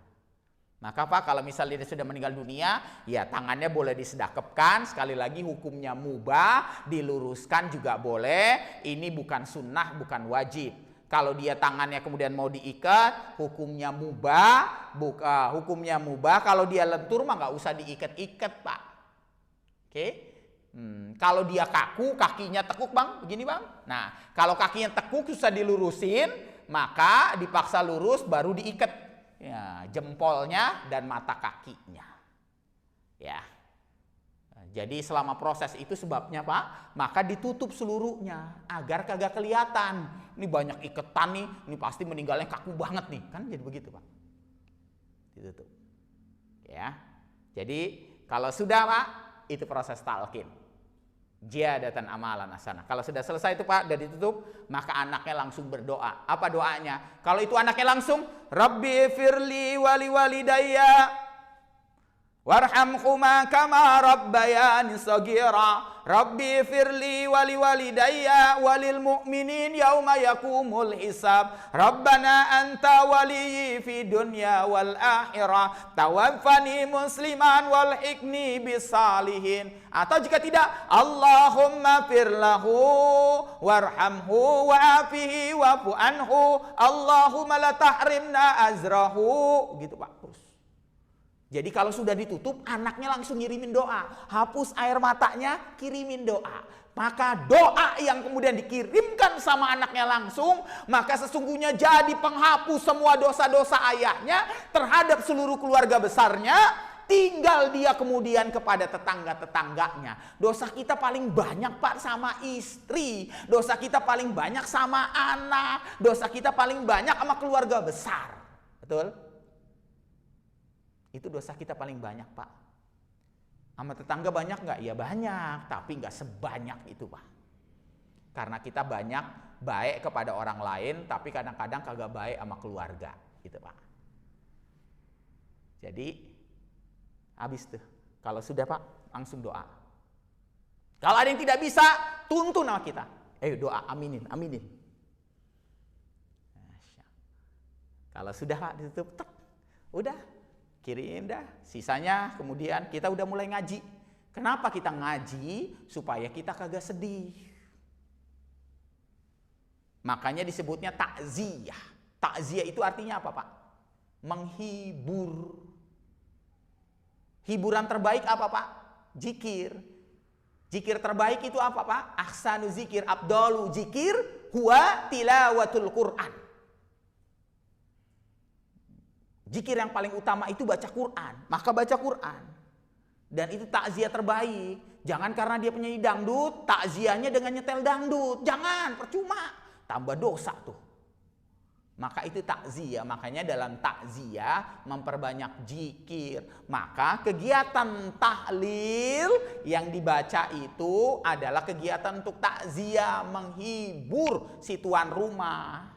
Maka Pak, kalau misalnya dia sudah meninggal dunia, ya tangannya boleh disedekapkan. Sekali lagi hukumnya mubah, diluruskan juga boleh. Ini bukan sunnah, bukan wajib. Kalau dia tangannya kemudian mau diikat, hukumnya mubah. Hukumnya mubah. Kalau dia lentur mah nggak usah diikat-ikat, Pak. Oke? Kalau dia kaku, kakinya tekuk, Bang, begini, Bang. Nah, kalau kakinya tekuk susah dilurusin, maka dipaksa lurus baru diikat. Ya, jempolnya dan mata kakinya. Ya. Jadi selama proses itu sebabnya, Pak, maka ditutup seluruhnya agar kagak kelihatan. Ini banyak iketan nih, ini pasti meninggalnya kaku banget nih. Kan jadi begitu, Pak. Ditutup. Ya. Jadi kalau sudah, Pak, itu proses talqin. Ziyadatan amalan hasanah. Kalau sudah selesai itu, Pak, dan ditutup, maka anaknya langsung berdoa. Apa doanya? Kalau itu anaknya langsung, Rabbi firli wali walidayya warhamhuma kama rabbayani shaghira. Rabbi firli wali walidayya walil mu'minin yauma yakumul hisab. Rabbana anta waliyyi fi dunya wal akhirah. Tawaffani musliman wal hikni bisalihin. Atau jika tidak, Allahumma firlahu warhamhu wa'afihi wa'fu anhu. Allahumma la tahrimna azrahu. Gitu, Pak, terus. Jadi kalau sudah ditutup, anaknya langsung ngirimin doa. Hapus air matanya, kirimin doa. Maka doa yang kemudian dikirimkan sama anaknya langsung, maka sesungguhnya jadi penghapus semua dosa-dosa ayahnya terhadap seluruh keluarga besarnya. Tinggal dia kemudian kepada tetangga-tetangganya. Dosa kita paling banyak, Pak, sama istri. Dosa kita paling banyak sama anak. Dosa kita paling banyak sama keluarga besar. Betul? Itu dosa kita paling banyak, Pak. Sama tetangga banyak nggak? Ya banyak, tapi nggak sebanyak itu, Pak. Karena kita banyak baik kepada orang lain, tapi kadang-kadang kagak baik sama keluarga, gitu, Pak. Jadi habis tuh. Kalau sudah, Pak, langsung doa. Kalau ada yang tidak bisa, tuntun sama kita. Doa, aminin, aminin. Kalau sudah, Pak, ditutup, udah. Kirim dah, sisanya kemudian kita udah mulai ngaji. Kenapa kita ngaji? Supaya kita kagak sedih. Makanya disebutnya takziah. Takziah itu artinya apa, Pak? Menghibur. Hiburan terbaik apa, Pak? Zikir. Zikir terbaik itu apa, Pak? Ahsanu zikir, abdalu zikir, huwa tilawatul Quran. Zikir yang paling utama itu baca Quran. Maka baca Quran. Dan itu takziah terbaik. Jangan karena dia penyanyi dangdut, takziahnya dengan nyetel dangdut. Jangan, percuma. Tambah dosa tuh. Maka itu takziah. Makanya dalam takziah memperbanyak zikir. Maka kegiatan tahlil yang dibaca itu adalah kegiatan untuk takziah. Menghibur si tuan rumah.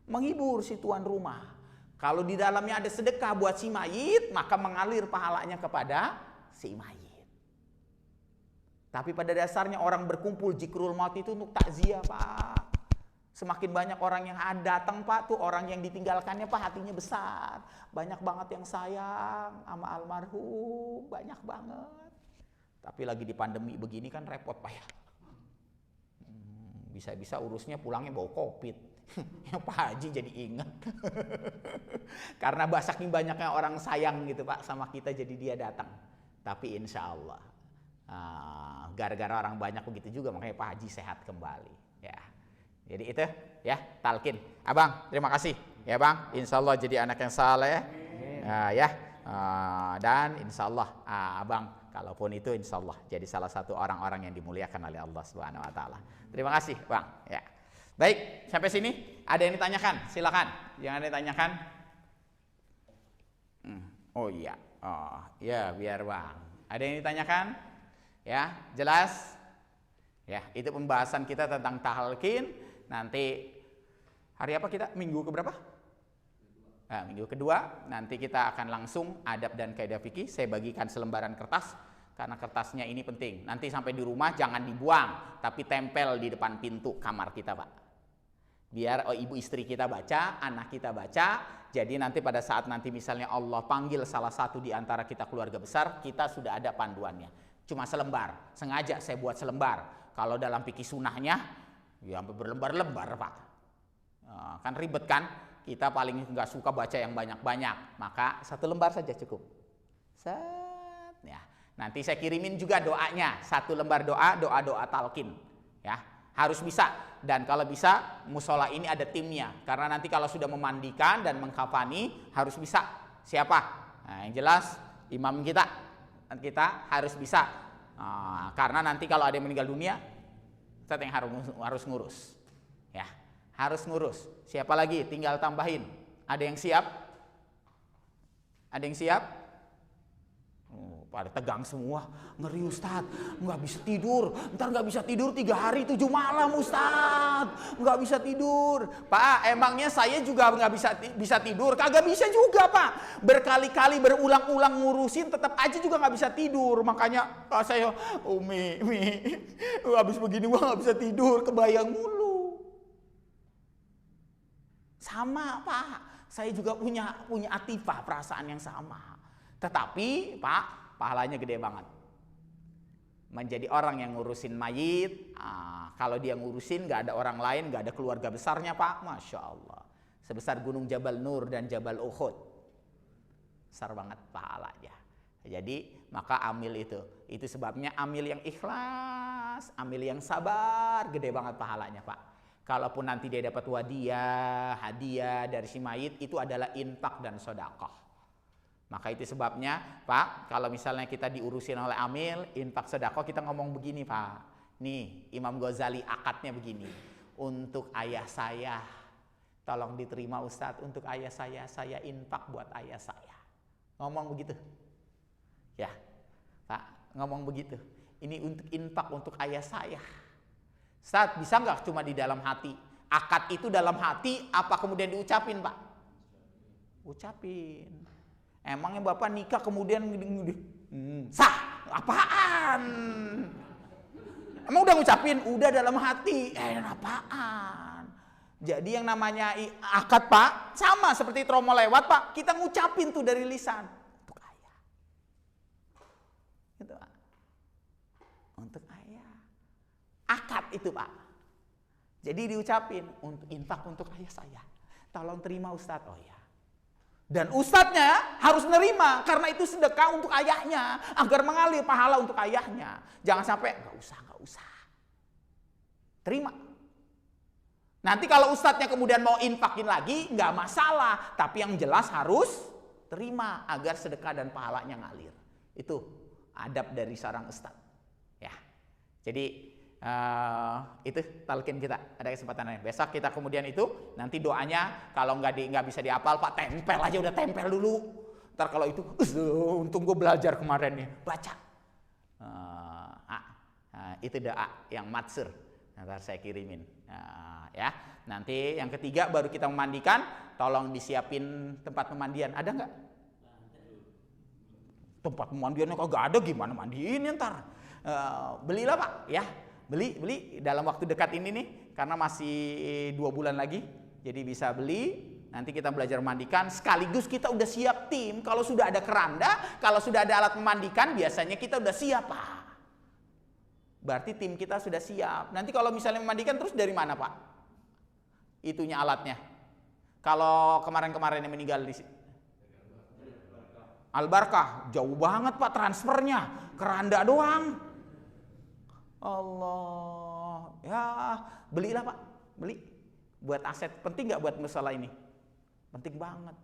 Menghibur si tuan rumah. Kalau di dalamnya ada sedekah buat si mayit, maka mengalir pahalanya kepada si mayit. Tapi pada dasarnya orang berkumpul zikrul maut itu untuk takziah, Pak. Semakin banyak orang yang datang, Pak, tuh orang yang ditinggalkannya, Pak, hatinya besar. Banyak banget yang sayang sama almarhum, banyak banget. Tapi lagi di pandemi begini kan repot, Pak, ya. Bisa-bisa urusnya pulangnya bawa COVID. Pak Haji jadi ingat. Karena saking banyaknya orang sayang gitu Pak sama kita, jadi dia datang. Tapi insya Allah gara-gara orang banyak begitu juga makanya Pak Haji sehat kembali ya. Jadi itu ya talqin. Abang terima kasih ya Bang, insya Allah jadi anak yang saleh ya. Dan insya Allah Abang kalaupun itu insya Allah jadi salah satu orang-orang yang dimuliakan oleh Allah Subhanahu Wa Taala. Terima kasih Bang ya. Baik, sampai sini ada yang ditanyakan? Silakan. Yang ada yang ditanyakan? Oh iya, ya biar Bang. Ada yang ditanyakan? Ya, jelas? Ya, itu pembahasan kita tentang talqin. Nanti hari apa kita? Minggu keberapa? Nah, minggu kedua. Nanti kita akan langsung adab dan kaidah fikih. Saya bagikan selembaran kertas karena kertasnya ini penting. Nanti sampai di rumah jangan dibuang, tapi tempel di depan pintu kamar kita Pak. Biar ibu istri kita baca, anak kita baca. Jadi nanti pada saat nanti misalnya Allah panggil salah satu di antara kita keluarga besar, kita sudah ada panduannya. Cuma selembar, sengaja saya buat selembar. Kalau dalam fikih sunnahnya, ya sampai berlembar-lembar Pak. Kan ribet kan? Kita paling nggak suka baca yang banyak-banyak. Maka satu lembar saja cukup. Set, ya. Nanti saya kirimin juga doanya. Satu lembar doa talqin. Ya, harus bisa. Dan kalau bisa musola ini ada timnya, karena nanti kalau sudah memandikan dan mengkafani harus bisa. Siapa? Nah, yang jelas imam kita harus bisa. Karena nanti kalau ada yang meninggal dunia, Ustaz yang harus ngurus. Ya, harus ngurus. Siapa lagi? Tinggal tambahin. Ada yang siap? Ada yang siap? Pada tegang semua, ngeri Ustaz, nggak bisa tidur, ntar nggak bisa tidur 3 hari 7 malam Ustaz, nggak bisa tidur. Pak, emangnya saya juga nggak bisa tidur? Kagak bisa juga Pak, berkali-kali berulang-ulang ngurusin tetap aja juga nggak bisa tidur. Makanya saya, Umi, habis begini gua nggak bisa tidur, kebayang mulu. Sama Pak, saya juga punya atifah, perasaan yang sama. Tetapi Pak, pahalanya gede banget. Menjadi orang yang ngurusin mayit, kalau dia ngurusin gak ada orang lain, gak ada keluarga besarnya Pak, Masya Allah. Sebesar gunung Jabal Nur dan Jabal Uhud. Besar banget pahalanya. Jadi maka amil itu sebabnya amil yang ikhlas, amil yang sabar, gede banget pahalanya Pak. Kalaupun nanti dia dapat hadiah dari si mayit, itu adalah infak dan sedekah. Maka itu sebabnya Pak, kalau misalnya kita diurusin oleh amil, infak sedekah, kita ngomong begini Pak. Nih Imam Ghazali akadnya begini. Untuk ayah saya, tolong diterima Ustadz, untuk ayah saya infak buat ayah saya. Ngomong begitu. Ya Pak, ngomong begitu. Ini untuk infak untuk ayah saya. Ustadz, bisa nggak cuma di dalam hati? Akad itu dalam hati, apa kemudian diucapin Pak? Ucapin. Emangnya Bapak nikah kemudian sah? Apaan? Emang udah ngucapin? Udah dalam hati. Apaan? Jadi yang namanya akad Pak, sama seperti tromo lewat Pak, kita ngucapin tuh dari lisan. Untuk ayah. Gitu Pak. Untuk ayah. Akad itu Pak. Jadi diucapin, untuk infak untuk ayah saya. Tolong terima Ustadz. Oh ya. Dan ustadznya harus menerima karena itu sedekah untuk ayahnya agar mengalir pahala untuk ayahnya. Jangan sampai nggak usah. Terima. Nanti kalau ustadznya kemudian mau infakin lagi nggak masalah, tapi yang jelas harus terima agar sedekah dan pahalanya ngalir. Itu adab dari seorang ustadz. Ya. Jadi itu talqin kita, ada kesempatan. Besok kita kemudian itu nanti doanya kalau nggak bisa dihafal Pak, tempel aja, udah tempel dulu. Ntar kalau itu untung gue belajar kemarin nih, baca. Itu doa yang matsur, ntar saya kirimin. Ya, nanti yang ketiga baru kita memandikan, tolong disiapin tempat pemandian. Ada nggak? Tempat pemandiannya kagak ada, gimana mandiinnya ntar? Belilah Pak, ya. Beli dalam waktu dekat ini nih, karena masih 2 bulan lagi, jadi bisa beli. Nanti kita belajar memandikan, sekaligus kita udah siap tim. Kalau sudah ada keranda, kalau sudah ada alat memandikan, biasanya kita udah siap Pak. Berarti tim kita sudah siap. Nanti kalau misalnya memandikan terus dari mana Pak? itunya alatnya. Kalau kemarin-kemarin yang meninggal di Al-Barkah, jauh banget Pak transfernya, keranda doang. Allah, ya belilah Pak, beli. Buat aset, penting nggak buat masalah ini? Penting banget.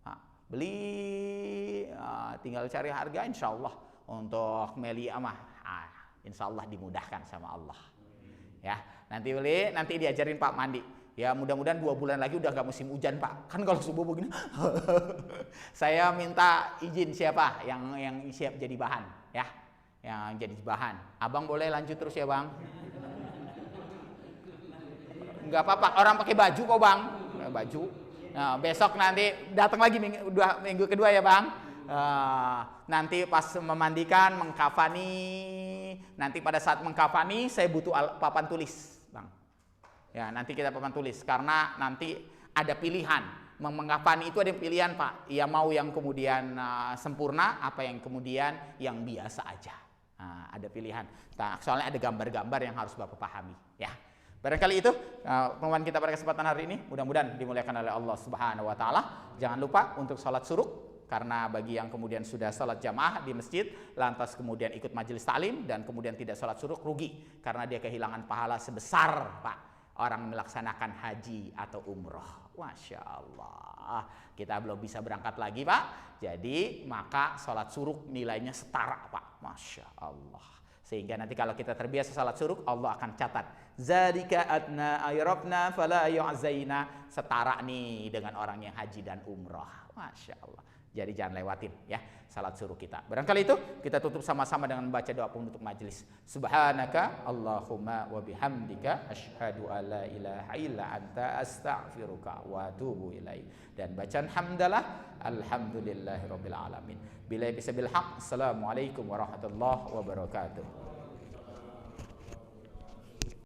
Nah, beli, tinggal cari harga, insya Allah. Untuk Melia mah, insya Allah dimudahkan sama Allah. Ya, nanti beli, nanti diajarin Pak mandi. Ya mudah-mudahan 2 bulan lagi udah nggak musim hujan Pak. Kan kalau subuh begini, saya minta izin siapa yang siap jadi bahan, ya, yang jadi bahan. Abang boleh lanjut terus ya Bang. Nggak apa-apa, orang pakai baju kok Bang, baju. Nah, besok nanti datang lagi minggu kedua ya Bang. Nanti pas memandikan, mengkafani, nanti pada saat mengkafani saya butuh papan tulis Bang. Ya nanti kita papan tulis, karena nanti ada pilihan. Mengkafani itu ada pilihan Pak, ya mau yang kemudian sempurna, apa yang kemudian yang biasa aja. Nah, ada pilihan. Nah, soalnya ada gambar-gambar yang harus Bapak pahami, ya. Barangkali itu pengumuman kita pada kesempatan hari ini. Mudah-mudahan dimuliakan oleh Allah Subhanahu wa taala. Jangan lupa untuk sholat suruk, karena bagi yang kemudian sudah sholat jamaah di masjid lantas kemudian ikut majelis taklim dan kemudian tidak sholat suruk, rugi karena dia kehilangan pahala sebesar Pak orang melaksanakan haji atau umroh. Masya Allah, kita belum bisa berangkat lagi Pak, jadi maka sholat suruk nilainya setara Pak. Masya Allah, sehingga nanti kalau kita terbiasa salat suruk, Allah akan catat zalika adna ayrabna fala yu'zaina, setara nih dengan orang yang haji dan umrah. Masya Allah, jadi jangan lewatin ya salat suruk kita. Barangkali itu kita tutup sama-sama dengan membaca doa penutup majelis. Subhanaka Allahumma wa bihamdika asyhadu an la ilaha illa anta astaghfiruka wa atubu ilaik. Dan bacaan hamdalah alhamdulillahirabbil alamin. Bila bisa bil haq. Assalamualaikum warahmatullahi wabarakatuh.